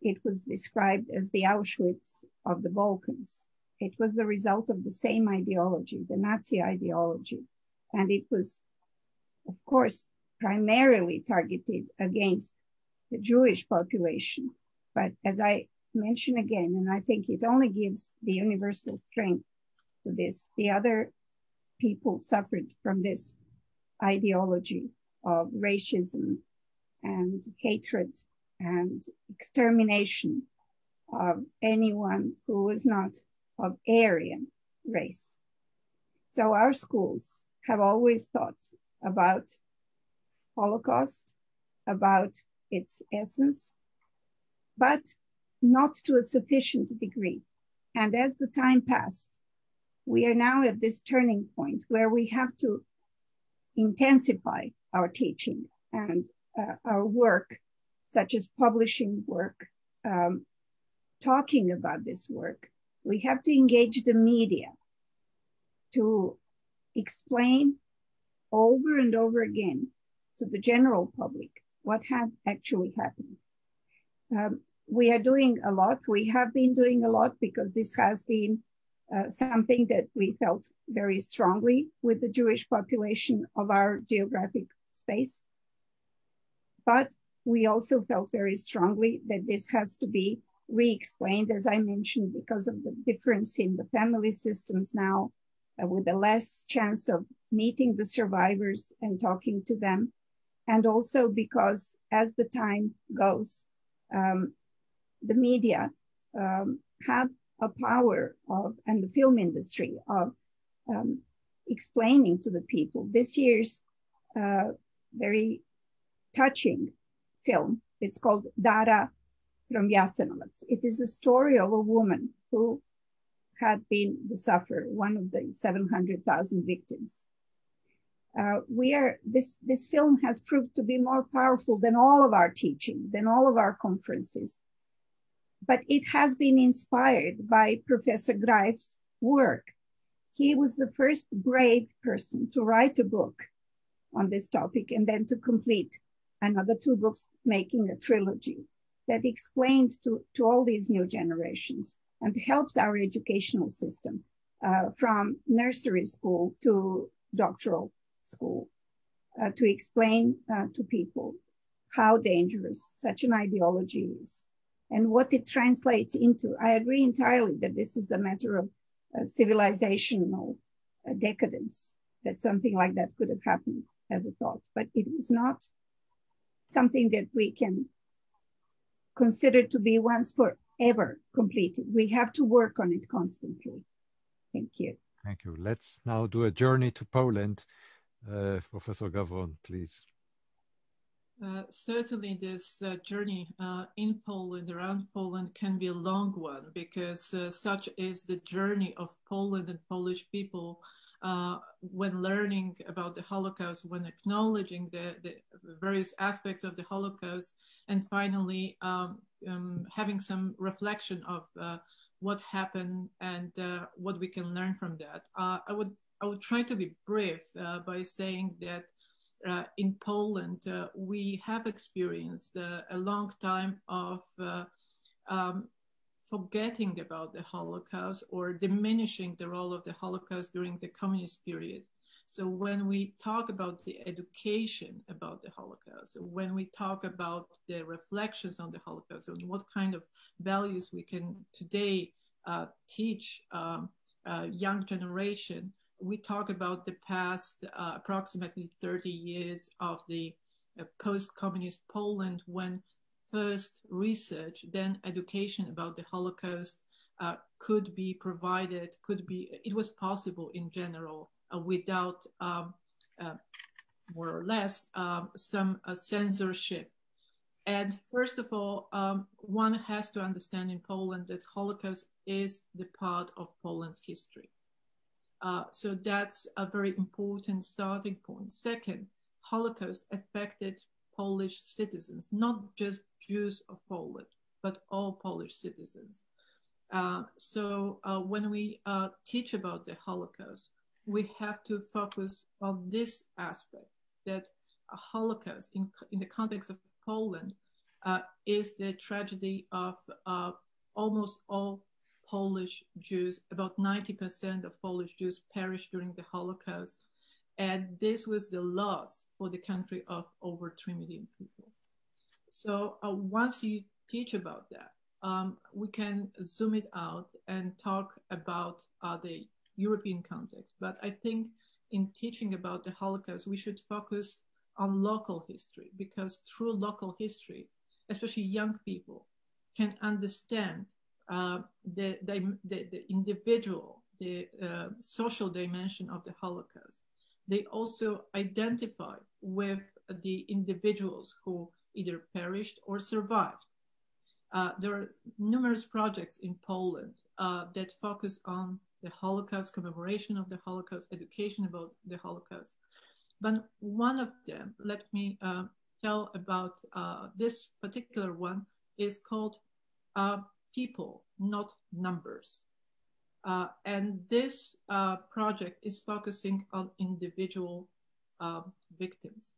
it was described as the Auschwitz of the Balkans. It was the result of the same ideology, the Nazi ideology, and it was, of course, primarily targeted against the Jewish population. But as I mention again, and I think it only gives the universal strength to this, the other people suffered from this ideology of racism and hatred and extermination of anyone who was not of Aryan race. So our schools have always taught about Holocaust, about its essence, but not to a sufficient degree. And as the time passed, we are now at this turning point where we have to intensify our teaching and our work, such as publishing work, talking about this work. We have to engage the media to explain over and over again to the general public what had actually happened. We are doing a lot. We have been doing a lot because this has been something that we felt very strongly with the Jewish population of our geographic space. But we also felt very strongly that this has to be re-explained, as I mentioned, because of the difference in the family systems now, with a less chance of meeting the survivors and talking to them. And also because as the time goes, the media have a power of, and the film industry of explaining to the people. This year's very touching film, it's called Dara from Jasenovac. It is a story of a woman who had been the sufferer, one of the 700,000 victims. This film has proved to be more powerful than all of our teaching, than all of our conferences. But it has been inspired by Professor Greif's work. He was the first brave person to write a book on this topic, and then to complete another 2 books, making a trilogy that explained to all these new generations and helped our educational system from nursery school to doctoral school to explain to people how dangerous such an ideology is and what it translates into. I agree entirely that this is a matter of civilizational decadence, that something like that could have happened as a thought, but it is not something that we can consider to be once forever completed. We have to work on it constantly. Thank you. Thank you. Let's now do a journey to Poland. Professor Gavron, please. Certainly this journey in Poland, around Poland, can be a long one, because such is the journey of Poland and Polish people when learning about the Holocaust, when acknowledging the various aspects of the Holocaust, and finally having some reflection of what happened and what we can learn from that. I would try to be brief by saying that in Poland, we have experienced a long time of forgetting about the Holocaust or diminishing the role of the Holocaust during the communist period. So when we talk about the education about the Holocaust, when we talk about the reflections on the Holocaust and what kind of values we can today teach young generation, we talk about the past approximately 30 years of the post-communist Poland, when first research, then education about the Holocaust could be provided, it was possible in general without more or less some censorship. And first of all, one has to understand in Poland that Holocaust is the part of Poland's history. So that's a very important starting point. Second, Holocaust affected Polish citizens, not just Jews of Poland, but all Polish citizens. So when we teach about the Holocaust, we have to focus on this aspect, that a Holocaust in the context of Poland is the tragedy of almost all Polish Jews. About 90% of Polish Jews perished during the Holocaust. And this was the loss for the country of over 3 million people. So once you teach about that, we can zoom it out and talk about the European context. But I think in teaching about the Holocaust, we should focus on local history, because through local history, especially young people can understand the individual, the social dimension of the Holocaust. They also identify with the individuals who either perished or survived. There are numerous projects in Poland that focus on the Holocaust, commemoration of the Holocaust, education about the Holocaust. But one of them, let me tell about this particular one, is called People, Not Numbers. And this project is focusing on individual victims,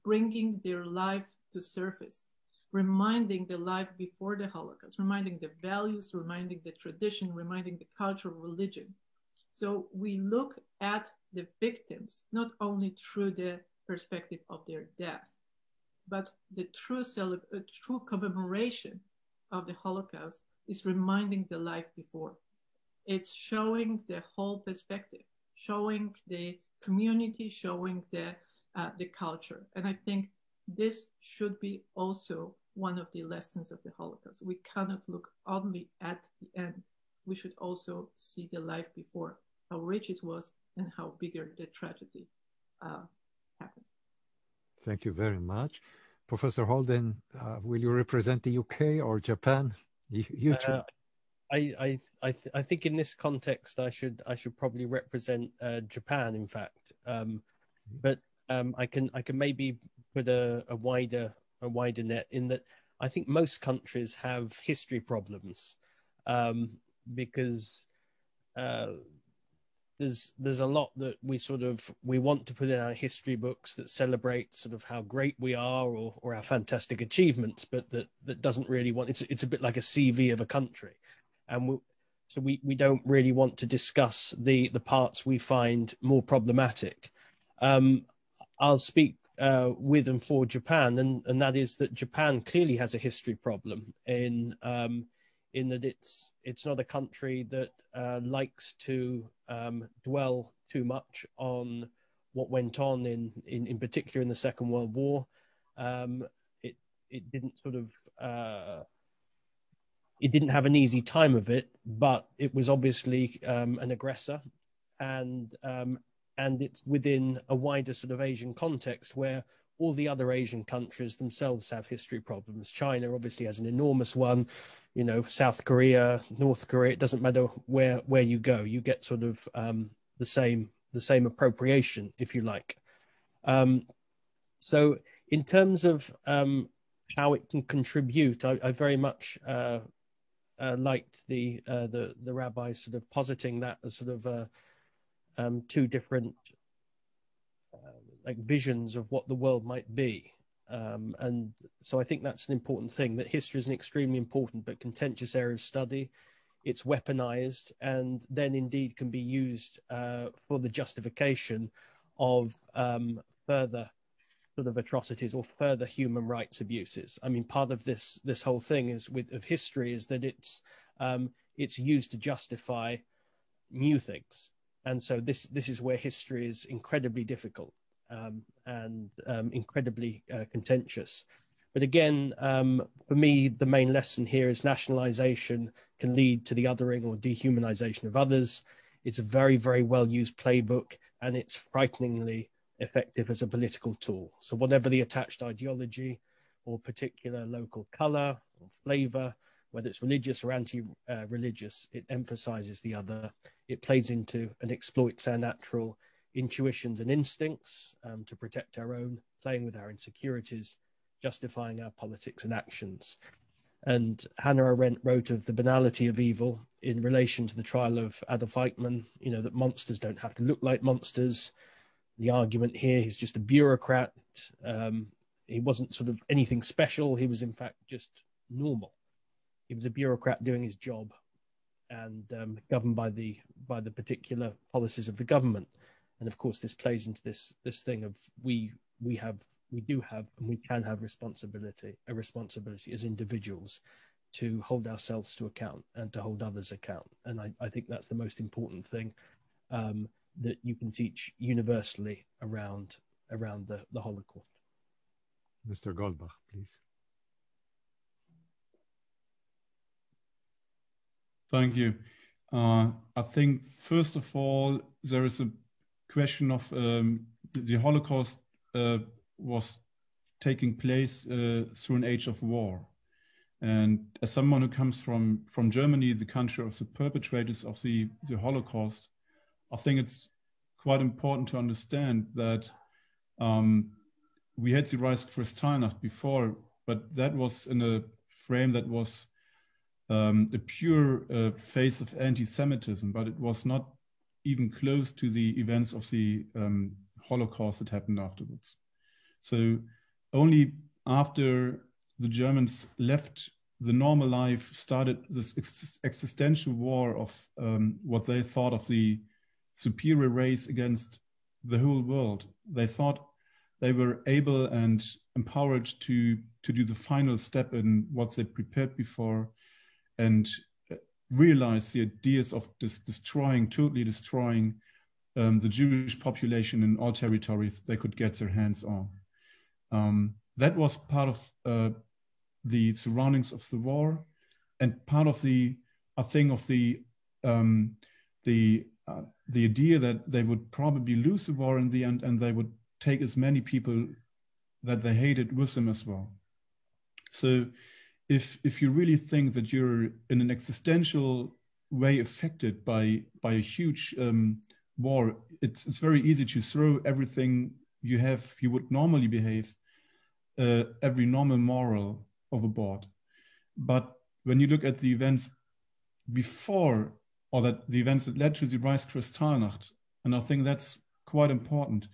bringing their life to surface, reminding the life before the Holocaust, reminding the values, reminding the tradition, reminding the culture, religion. So we look at the victims not only through the perspective of their death, but the true commemoration of the Holocaust is reminding the life before. It's showing the whole perspective, showing the community, showing the culture. And I think this should be also one of the lessons of the Holocaust. We cannot look only at the end. We should also see the life before, how rich it was and how bigger the tragedy happened. Thank you very much. Professor Holden, will you represent the UK or Japan? You choose. I think in this context I should probably represent Japan, in fact. But I can maybe put a wider net in that I think most countries have history problems because there's a lot that we want to put in our history books that celebrate sort of how great we are or our fantastic achievements, but that doesn't really want, it's a bit like a CV of a country, and we don't really want to discuss the parts we find more problematic. I'll speak with and for Japan, and that is that Japan clearly has a history problem in that it's not a country that likes to dwell too much on what went on in particular in the Second World War. It didn't sort of it didn't have an easy time of it, but it was obviously an aggressor, and it's within a wider sort of Asian context where all the other Asian countries themselves have history problems. China obviously has an enormous one, you know, South Korea, North Korea, it doesn't matter where you go, you get sort of the same appropriation, if you like. So in terms of how it can contribute, I very much liked the rabbi sort of positing that as sort of two different like visions of what the world might be. And so I think that's an important thing, that history is an extremely important but contentious area of study. It's weaponized and then indeed can be used for the justification of further sort of atrocities or further human rights abuses. I mean, part of this whole thing is of history is that it's used to justify new things. And so this is where history is incredibly difficult and incredibly contentious. But again, for me, the main lesson here is nationalization can lead to the othering or dehumanization of others. It's a very, very well-used playbook, and it's frighteningly effective as a political tool. So whatever the attached ideology or particular local color or flavor, whether it's religious or anti-religious, it emphasizes the other. It plays into and exploits our natural intuitions and instincts to protect our own, playing with our insecurities, justifying our politics and actions. And Hannah Arendt wrote of the banality of evil in relation to the trial of Adolf Eichmann, you know, that monsters don't have to look like monsters. The argument here, he's just a bureaucrat. He wasn't sort of anything special. He was in fact just normal. He was a bureaucrat doing his job and governed by the particular policies of the government. And of course, this plays into this thing of we do have and we can have a responsibility as individuals to hold ourselves to account and to hold others account. And I think that's the most important thing that you can teach universally around the Holocaust. Mr. Goldbach, please. Thank you. I think, first of all, there is a question of the Holocaust was taking place through an age of war. And as someone who comes from Germany, the country of the perpetrators of the Holocaust, I think it's quite important to understand that we had the Reichskristallnacht before, but that was in a frame that was a pure phase of anti-Semitism, but it was not even close to the events of the Holocaust that happened afterwards. So only after the Germans left the normal life started this existential war of what they thought of the superior race against the whole world. They thought they were able and empowered to do the final step in what they prepared before and realize the ideas of totally destroying the Jewish population in all territories they could get their hands on. That was part of the surroundings of the war, and part of the idea that they would probably lose the war in the end, and they would take as many people that they hated with them as well. So if you really think that you're in an existential way affected by a huge war, it's very easy to throw everything you would normally behave, every normal moral overboard. But when you look at the events before or that the events that led to the Reichskristallnacht. And I think that's quite important.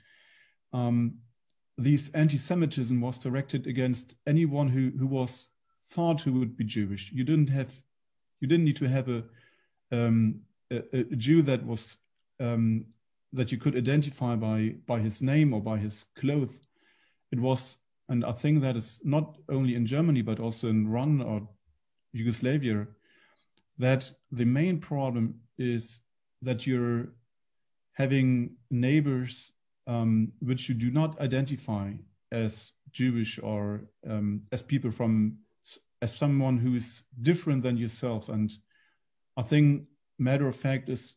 This anti-Semitism was directed against anyone who was thought who would be Jewish. You didn't need to have a Jew that was that you could identify by his name or by his clothes. It was, and I think that is not only in Germany but also in Rwanda or Yugoslavia, that the main problem is that you're having neighbors which you do not identify as Jewish or as people as someone who is different than yourself. And I think, matter of fact, is,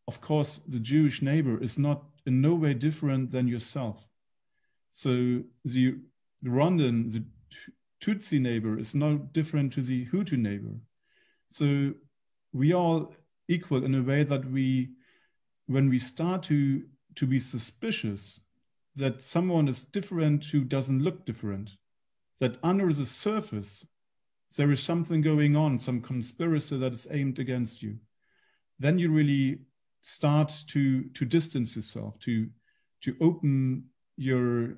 of course, the Jewish neighbor is not in no way different than yourself. So the Rwandan, the Tutsi neighbor is no different to the Hutu neighbor. So we all equal in a way that when we start to be suspicious that someone is different who doesn't look different, that under the surface there is something going on, some conspiracy that is aimed against you, then you really start to distance yourself, to open your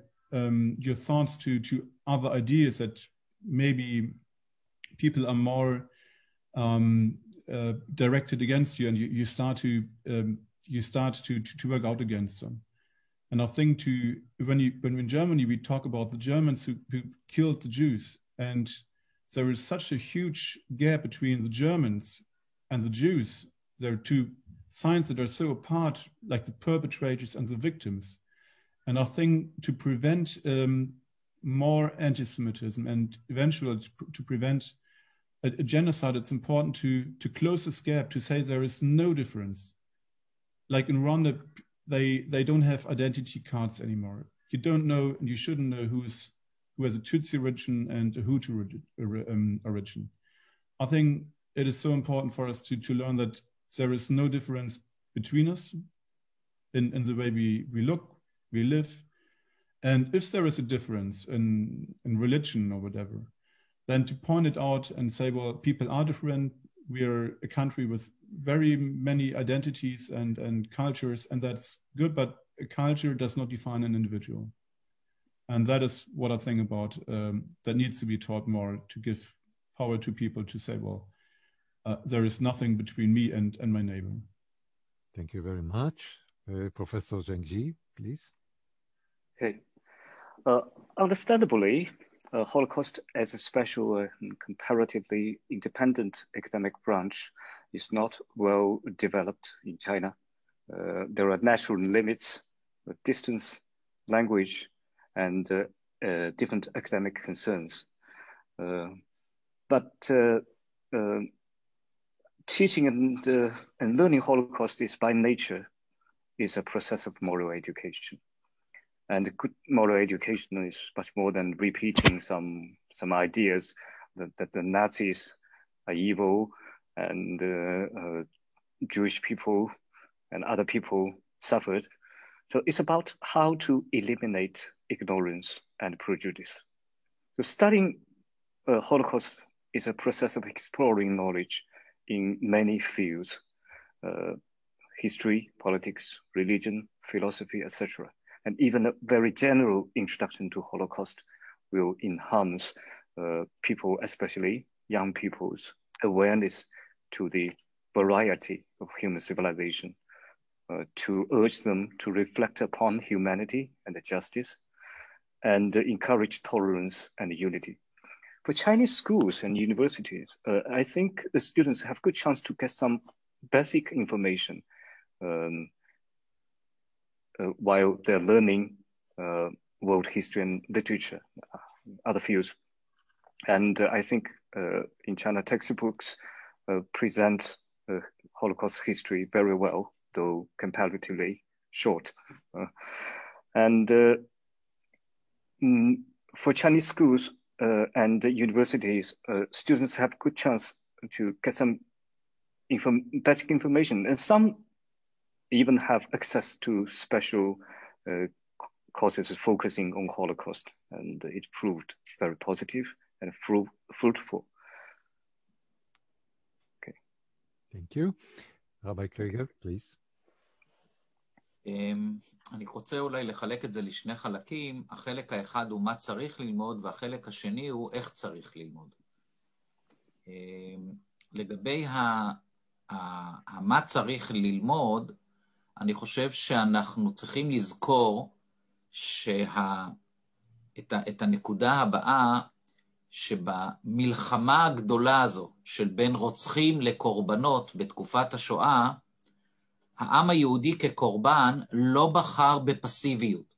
thoughts to other ideas that maybe people are more directed against you, and you start to work out against them. And I think when in Germany we talk about the Germans who killed the Jews, and there is such a huge gap between the Germans and the Jews. There are two sides that are so apart, like the perpetrators and the victims. And I think to prevent more anti-Semitism and eventually to prevent a genocide, it's important to close this gap, to say there is no difference. Like in Rwanda, they don't have identity cards anymore. You don't know, and you shouldn't know who has a Tutsi origin and a Hutu origin. I think it is so important for us to learn that there is no difference between us in the way we look, we live. And if there is a difference in religion or whatever, then to point it out and say, well, people are different. We are a country with very many identities and cultures, and that's good, but a culture does not define an individual. And that is what I think about, that needs to be taught more, to give power to people to say, well, there is nothing between me and my neighbor. Thank you very much. Professor Zhengji, please. Okay. Understandably, Holocaust as a special and comparatively independent academic branch is not well developed in China. There are natural limits, distance, language, and different academic concerns. But teaching and learning Holocaust is by nature is a process of moral education. And good moral education is much more than repeating some ideas that the Nazis are evil and Jewish people and other people suffered. So it's about how to eliminate ignorance and prejudice. So studying Holocaust is a process of exploring knowledge in many fields, history, politics, religion, philosophy, etc. And even a very general introduction to Holocaust will enhance people, especially young people's awareness to the variety of human civilization, to urge them to reflect upon humanity and justice, and encourage tolerance and unity. For Chinese schools and universities, I think the students have good chance to get some basic information while they're learning world history and literature, other fields. And I think in China, textbooks present Holocaust history very well, though comparatively short. For Chinese schools and universities, students have good chance to get some basic information, and some even have access to special courses focusing on Holocaust, and it proved very positive and fruitful. Okay. Thank you. Rabbi Krieger, please. אני רוצה אולי לחלק את זה לשני חלקים. החלק האחד הוא מה צריך ללמוד, והחלק השני הוא איך צריך ללמוד. לגבי מה צריך ללמוד, אני חושב שאנחנו צריכים לזכור את הנקודה הבאה, שבמלחמה הגדולה הזו של בין רוצחים לקורבנות בתקופת השואה, העם היהודי כקורבן לא בחר בפסיביות.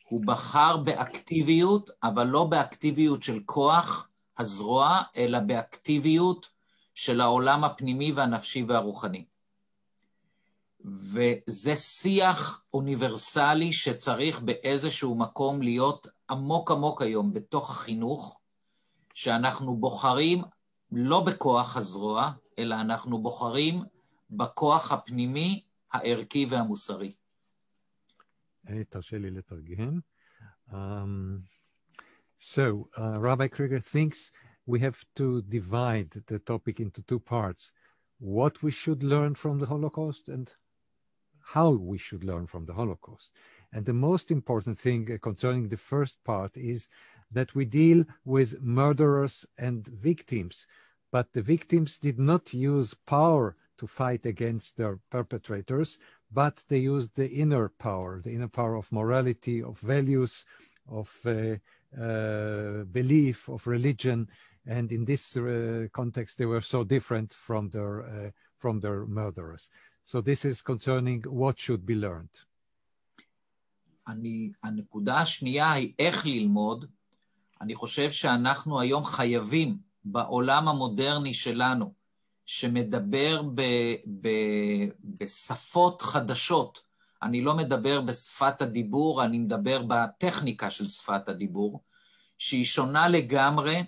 הוא בחר באקטיביות, אבל לא באקטיביות של כוח הזרוע, אלא באקטיביות של העולם הפנימי והנפשי והרוחני. וזה שיח אוניברסלי שצריך באיזשהו מקום להיות עמוק עמוק היום בתוך החינוך, שאנחנו בוחרים לא בכוח הזרוע, אלא אנחנו בוחרים בכוח הפנימי, הערכי והמוסרי. תרשה לי לתרגם. So, Rabbi Krieger thinks we have to divide the topic into two parts. What we should learn from the Holocaust and how we should learn from the Holocaust. And the most important thing concerning the first part is that we deal with murderers and victims, but the victims did not use power to fight against their perpetrators, but they used the inner power of morality, of values, of belief, of religion, and in this context they were so different from their murderers. So this is concerning what should be learned. הנקודה השנייה היא איך ללמוד. אני חושב שאנחנו היום חייבים בעולם המודרני שלנו, שמדבר בשפות חדשות, אני לא מדבר בשפת הדיבור, אני מדבר בטכניקה של שפת הדיבור, שהיא שונה לגמרי,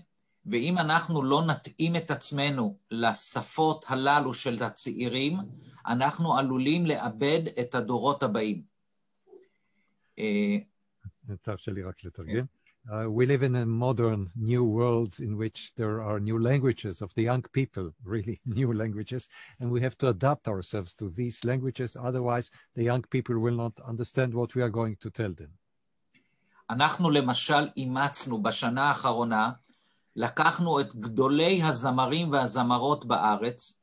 ואם אנחנו לא נתאים את עצמנו לשפות הללו של הצעירים, אנחנו עלולים לאבד את הדורות הבאים. תרשה לי רק לתרגם. We live in a modern new world in which there are new languages of the young people, really new languages, and we have to adapt ourselves to these languages, otherwise the young people will not understand what we are going to tell them. אנחנו למשל אימצנו בשנה האחרונה, לקחנו את גדולי הזמרים והזמרות בארץ,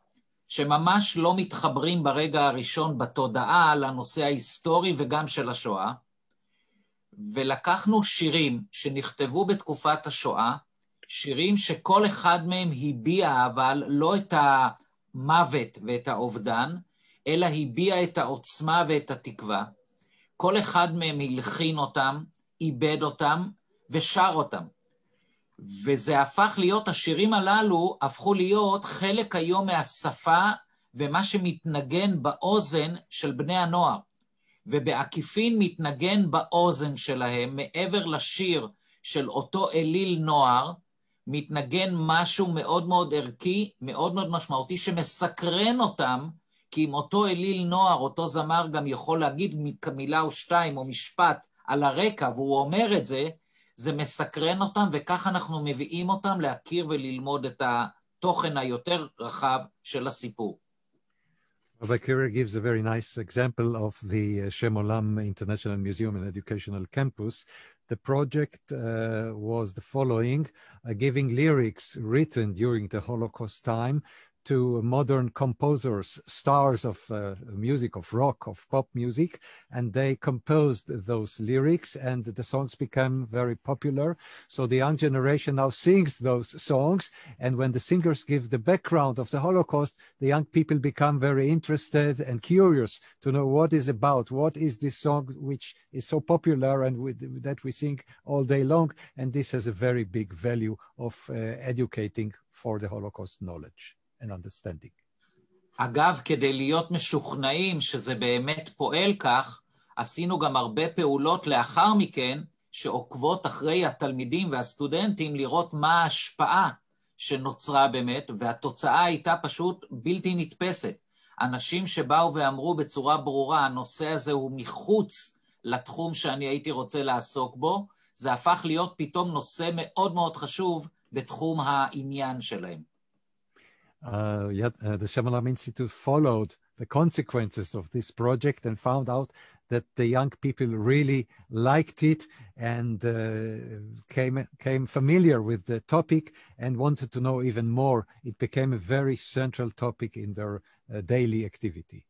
שממש לא מתחברים ברגע הראשון בתודעה לנושא ההיסטורי וגם של השואה, ולקחנו שירים שנכתבו בתקופת השואה, שירים שכל אחד מהם הביע אבל לא את המוות ואת האובדן, אלא הביע את העוצמה ואת התקווה. כל אחד מהם הלחין אותם, איבד אותם ושר אותם. וזה הפך להיות, השירים הללו הפכו להיות חלק היום מהשפה ומה שמתנגן באוזן של בני הנוער. ובעקיפין מתנגן באוזן שלהם, מעבר לשיר של אותו אליל נוער, מתנגן משהו מאוד מאוד ערכי, מאוד מאוד משמעותי, שמסקרן אותם, כי אם אותו אליל נוער, אותו זמר גם יכול להגיד מילה או שתיים או משפט על הרקע, והוא אומר את זה, זה מסקרן אותם, וכך אנחנו מביאים אותם להכיר וללמוד את התוכן היותר רחב של הסיפור. Rabbi Krieger gives a very nice example of the Shemolam International Museum and Educational Campus. The project was the following, giving lyrics written during the Holocaust time to modern composers, stars of music, of rock, of pop music, and they composed those lyrics and the songs became very popular. So the young generation now sings those songs, and when the singers give the background of the Holocaust, the young people become very interested and curious to know what is about, what is this song which is so popular and that we sing all day long, and this has a very big value of educating for the Holocaust knowledge. and understanding. אגב, כדי להיות משוכנעים שזה באמת פועל כך, עשינו גם הרבה פעולות לאחר מכן, שעוקבות אחרי התלמידים והסטודנטים, לראות מה ההשפעה שנוצרה באמת, והתוצאה הייתה פשוט בלתי נתפסת. אנשים שבאו ואמרו בצורה ברורה, הנושא הזה הוא מחוץ לתחום שאני הייתי רוצה לעסוק בו, זה הפך להיות פתאום נושא מאוד מאוד חשוב בתחום העניין שלהם. the Shemolam Institute followed the consequences of this project and found out that the young people really liked it and came familiar with the topic and wanted to know even more. It became a very central topic in their daily activity.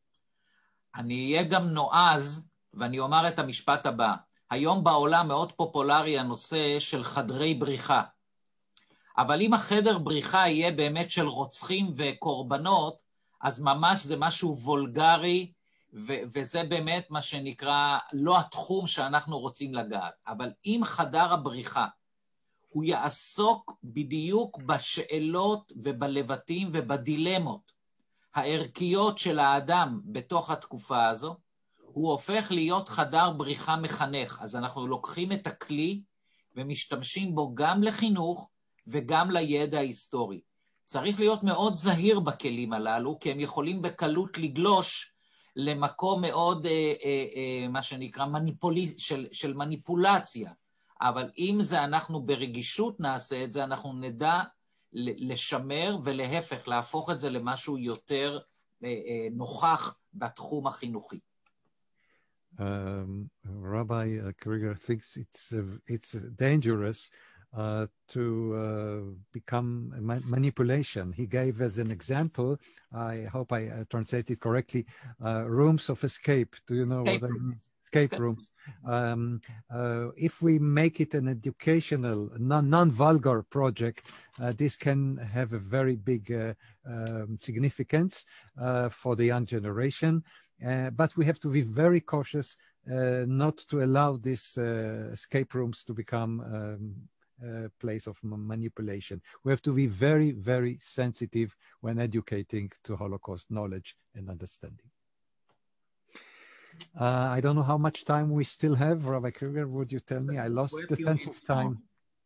אני אהיה גם נועז, ואני אומר את המשפט הבא. היום בעולם מאוד פופולרי הנושא של חדרי בריחה. אבל אם החדר בריחה יהיה באמת של רוצחים וקורבנות, אז ממש זה משהו וולגרי, וזה באמת מה שנקרא לא התחום שאנחנו רוצים לגעת. אבל אם חדר הבריחה, הוא יעסוק בדיוק בשאלות ובלבטים ובדילמות הערכיות של האדם בתוך התקופה הזו, הוא הופך להיות חדר בריחה מחנך. אז אנחנו לוקחים את הכלי ומשתמשים בו גם לחינוך וגם לידע ההיסטורי. צריך להיות מאוד זהיר בכלים הללו, כי הם יכולים בקלות לגלוש למקום מאוד, מה שנקרא, של מניפולציה. אבל אם זה אנחנו ברגישות נעשה את זה, אנחנו נדע לשמר ולהפך, להפוך את זה למשהו יותר נוכח בתחום החינוכי. Rabbi Krieger thinks it's dangerous to become manipulation. He gave as an example, I hope I translate it correctly, rooms of escape. Do you know what I mean? Escape rooms. If we make it an educational, non-vulgar project, this can have a very big significance for the young generation. But we have to be very cautious not to allow these escape rooms to become a place of manipulation. We have to be very, very sensitive when educating to Holocaust knowledge and understanding. I don't know how much time we still have. Rabbi Krieger, would you tell me? I lost the sense of time.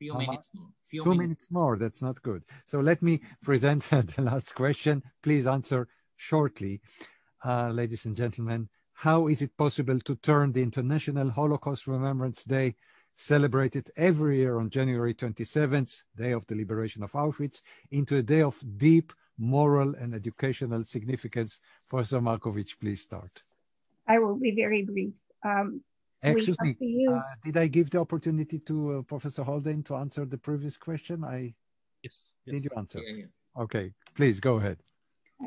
Few minutes more. Two minutes more. That's not good. So let me present the last question. Please answer shortly. Ladies and gentlemen, how is it possible to turn the International Holocaust Remembrance Day, celebrated every year on January 27th, day of the liberation of Auschwitz, into a day of deep moral and educational significance? Professor Markovich, please start. I will be very brief. Excuse me, did I give the opportunity to Professor Haldane to answer the previous question? Yes. Did you answer? Yeah. Okay, please go ahead.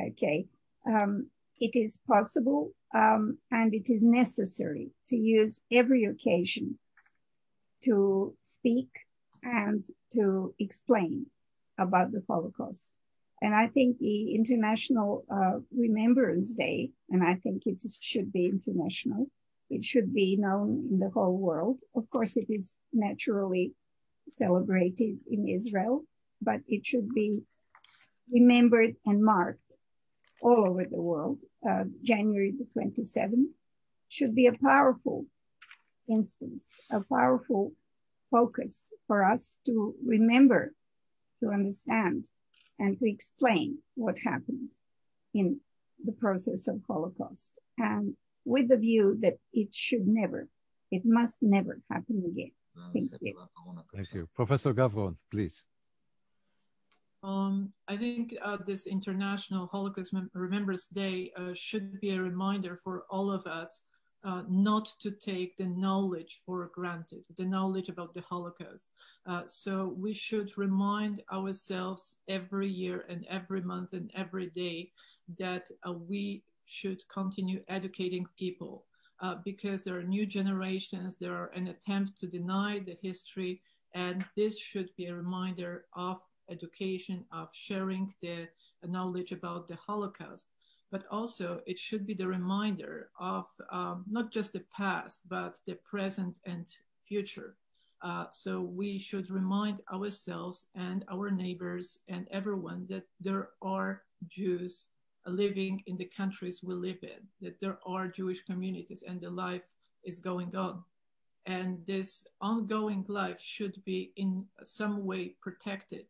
Okay. It is possible and it is necessary to use every occasion to speak and to explain about the Holocaust. And I think the International Remembrance Day, and I think it should be international, it should be known in the whole world. Of course, it is naturally celebrated in Israel, but it should be remembered and marked all over the world. January the 27th should be a powerful instance, a powerful focus for us to remember, to understand, and to explain what happened in the process of Holocaust, and with the view that it must never happen again. Thank you. Thank you. Professor Gavron, please. I think this International Holocaust Remembrance Day should be a reminder for all of us not to take the knowledge for granted, the knowledge about the Holocaust. So we should remind ourselves every year and every month and every day that we should continue educating people because there are new generations, there are an attempt to deny the history, and this should be a reminder of education, of sharing the knowledge about the Holocaust. But also it should be the reminder of not just the past, but the present and future. So we should remind ourselves and our neighbors and everyone that there are Jews living in the countries we live in, that there are Jewish communities and the life is going on. And this ongoing life should be in some way protected,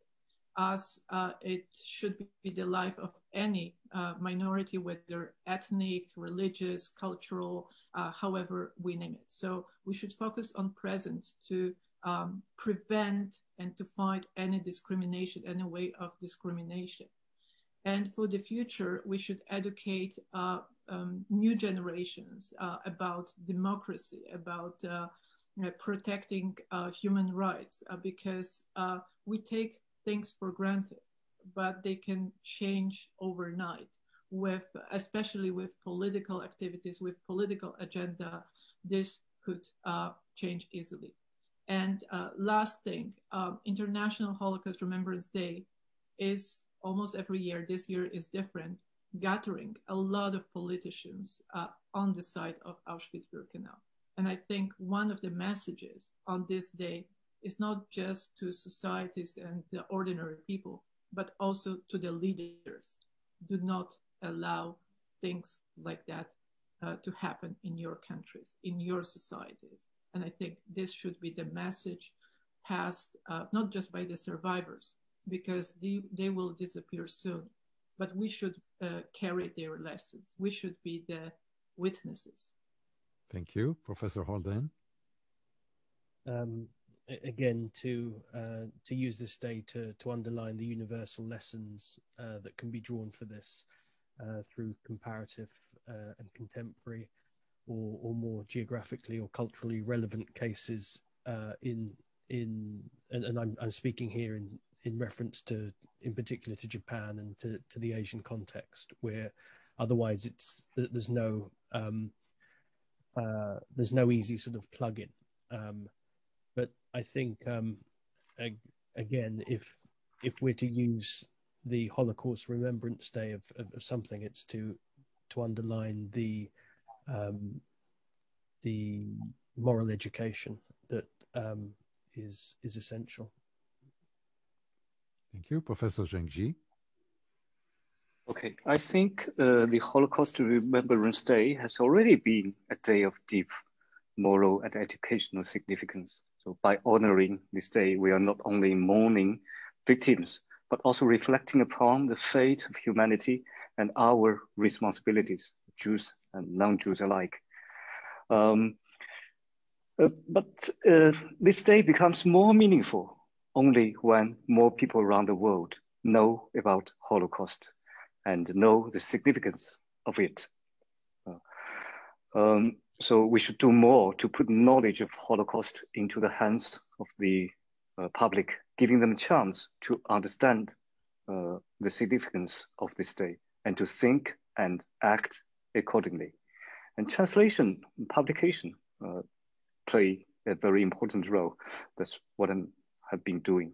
as it should be the life of any minority, whether ethnic, religious, cultural, however we name it. So we should focus on present to prevent and to fight any discrimination, any way of discrimination. And for the future, we should educate new generations about democracy, about protecting human rights, because we take things for granted, but they can change overnight, especially with political activities, with political agenda. This could change easily. And last thing, International Holocaust Remembrance Day is almost every year. This year is different, gathering a lot of politicians on the site of Auschwitz-Birkenau. And I think one of the messages on this day is not just to societies and the ordinary people, but also to the leaders. Do not allow things like that to happen in your countries, in your societies. And I think this should be the message passed, not just by the survivors, because they will disappear soon, but we should carry their lessons. We should be the witnesses. Thank you. Professor Holden. Again, to use this day to underline the universal lessons that can be drawn for this through comparative and contemporary or more geographically or culturally relevant cases and I'm speaking here in reference to, in particular, to Japan and to the Asian context, where otherwise there's no easy sort of plug-in. But I think again, if we're to use the Holocaust Remembrance Day of something, it's to underline the moral education that is essential. Thank you. Professor Zhengji. Okay, I think the Holocaust Remembrance Day has already been a day of deep moral and educational significance. So by honoring this day, we are not only mourning victims, but also reflecting upon the fate of humanity and our responsibilities, Jews and non-Jews alike. But this day becomes more meaningful only when more people around the world know about Holocaust and know the significance of it. So we should do more to put knowledge of Holocaust into the hands of the public, giving them a chance to understand the significance of this day and to think and act accordingly. And translation and publication play a very important role. That's what I have been doing.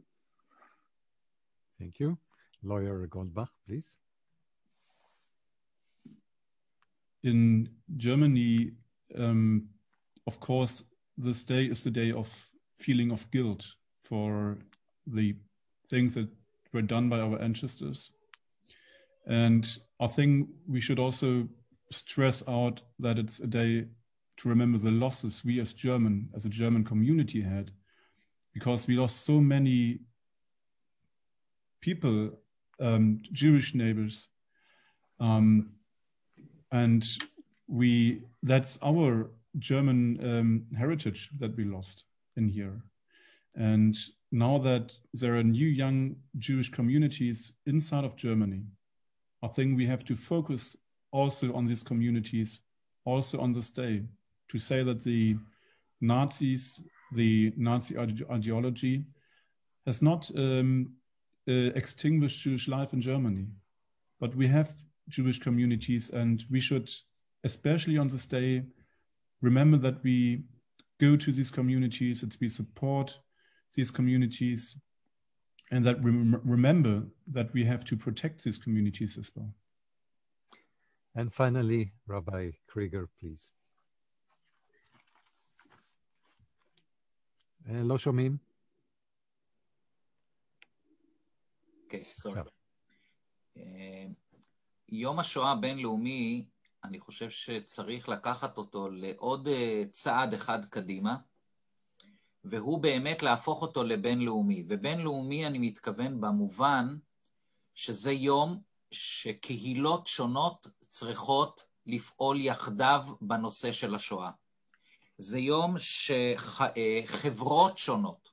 Thank you. Lawyer Goldbach, please. In Germany, of course, this day is the day of feeling of guilt for the things that were done by our ancestors. And I think we should also stress out that it's a day to remember the losses we as a German community had, because we lost so many people, Jewish neighbors, and that's our German heritage that we lost in here. And now that there are new young Jewish communities inside of Germany, I think we have to focus also on these communities, also on this day, to say that the Nazis, the Nazi ideology has not extinguished Jewish life in Germany, but we have Jewish communities, and we should, especially on this day, remember that we go to these communities, that we support these communities, and that remember that we have to protect these communities as well. And finally, Rabbi Krieger, please. לא שומעים. Okay, sorry. יום השואה הבינלאומי, אני חושב שצריך לקחת אותו לעוד צעד אחד קדימה, והוא באמת להפוך אותו לבינלאומי. ובינלאומי אני מתכוון במובן שזה יום שקהילות שונות צריכות לפעול יחדיו בנושא של השואה. זה יום שחברות שונות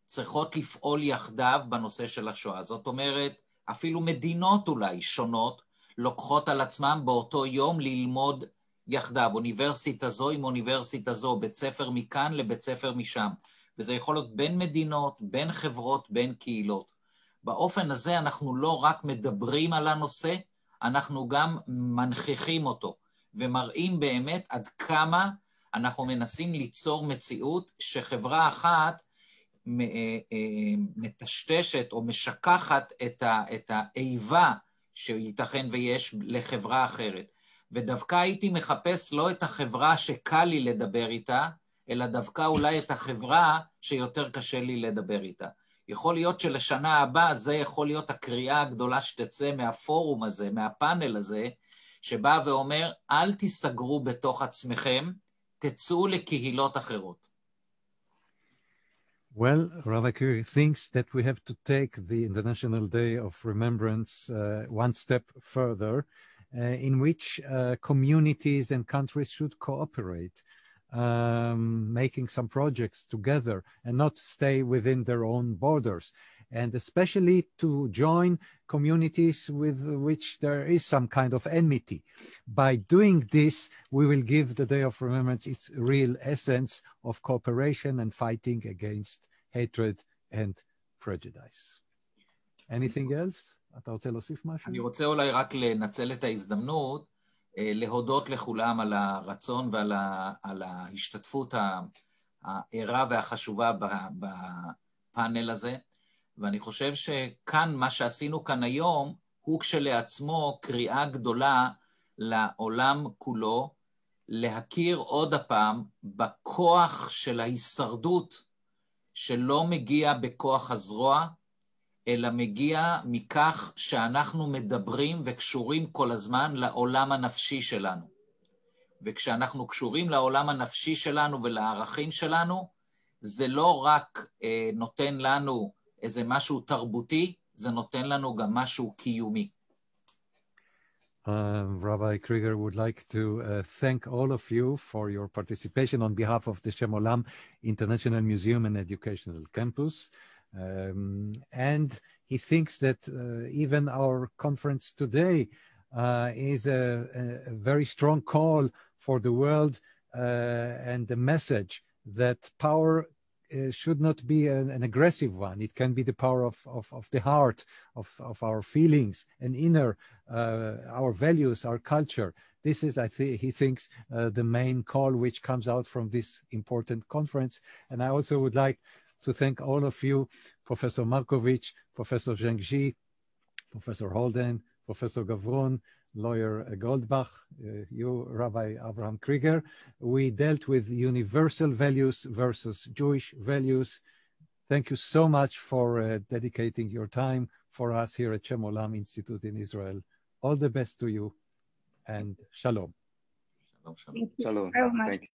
צריכות לפעול יחדיו בנושא של השואה. זאת אומרת, אפילו מדינות אולי שונות, לוקחות על עצמם באותו יום ללמוד יחדיו, אוניברסיטה זו עם אוניברסיטה זו, בית ספר מכאן לבית ספר משם, וזה יכול להיות בין מדינות, בין חברות, בין קהילות. באופן הזה אנחנו לא רק מדברים על הנושא, אנחנו גם מנכיחים אותו, ומראים באמת עד כמה אנחנו מנסים ליצור מציאות שחברה אחת מטשטשת או משכחת את האיבה שייתכן ויש לחברה אחרת. ודווקא הייתי מחפש לא את החברה שקל לי לדבר איתה, אלא דווקא אולי את החברה שיותר קשה לי לדבר איתה. יכול להיות שלשנה הבאה זה יכול להיות הקריאה הגדולה שתצא מהפורום הזה, מהפאנל הזה, שבא ואומר, אל תיסגרו בתוך עצמכם, תצאו לקהילות אחרות. Well, Rabbi Krieger thinks that we have to take the International Day of Remembrance one step further, in which communities and countries should cooperate, making some projects together and not stay within their own borders, and especially to join communities with which there is some kind of enmity. By doing this, we will give the Day of Remembrance its real essence of cooperation and fighting against hatred and prejudice. Anything else? אתה רוצה להוסיף משהו? אני רוצה אולי רק לנצל את ההזדמנות, להודות לכולם על הרצון ועל ההשתתפות הערה והחשובה בפאנל הזה, ואני חושב שכאן, מה שעשינו כאן היום, הוא כשלעצמו קריאה גדולה לעולם כולו, להכיר עוד הפעם בכוח של ההישרדות, שלא מגיע בכוח הזרוע, אלא מגיע מכך שאנחנו מדברים וקשורים כל הזמן לעולם הנפשי שלנו. וכשאנחנו קשורים לעולם הנפשי שלנו ולערכים שלנו, זה לא רק נותן לנו איזה משהו תרבותי, זה נותן לנו גם משהו קיומי. Rabbi Krieger would like to thank all of you for your participation on behalf of the Shemolam International Museum and Educational Campus. And he thinks that even our conference today is a very strong call for the world and the message that power should not be an aggressive one. It can be the power of the heart, of our feelings and inner, our values, our culture. This is, he thinks, the main call which comes out from this important conference. And I also would like to thank all of you, Professor Markovich, Professor Zhengzhi, Professor Holden, Professor Gavron, Lawyer Goldbach, you, Rabbi Abraham Krieger. We dealt with universal values versus Jewish values. Thank you so much for dedicating your time for us here at Shemolam Institute in Israel. All the best to you, and shalom. Thank you Shalom. so much. Thank you.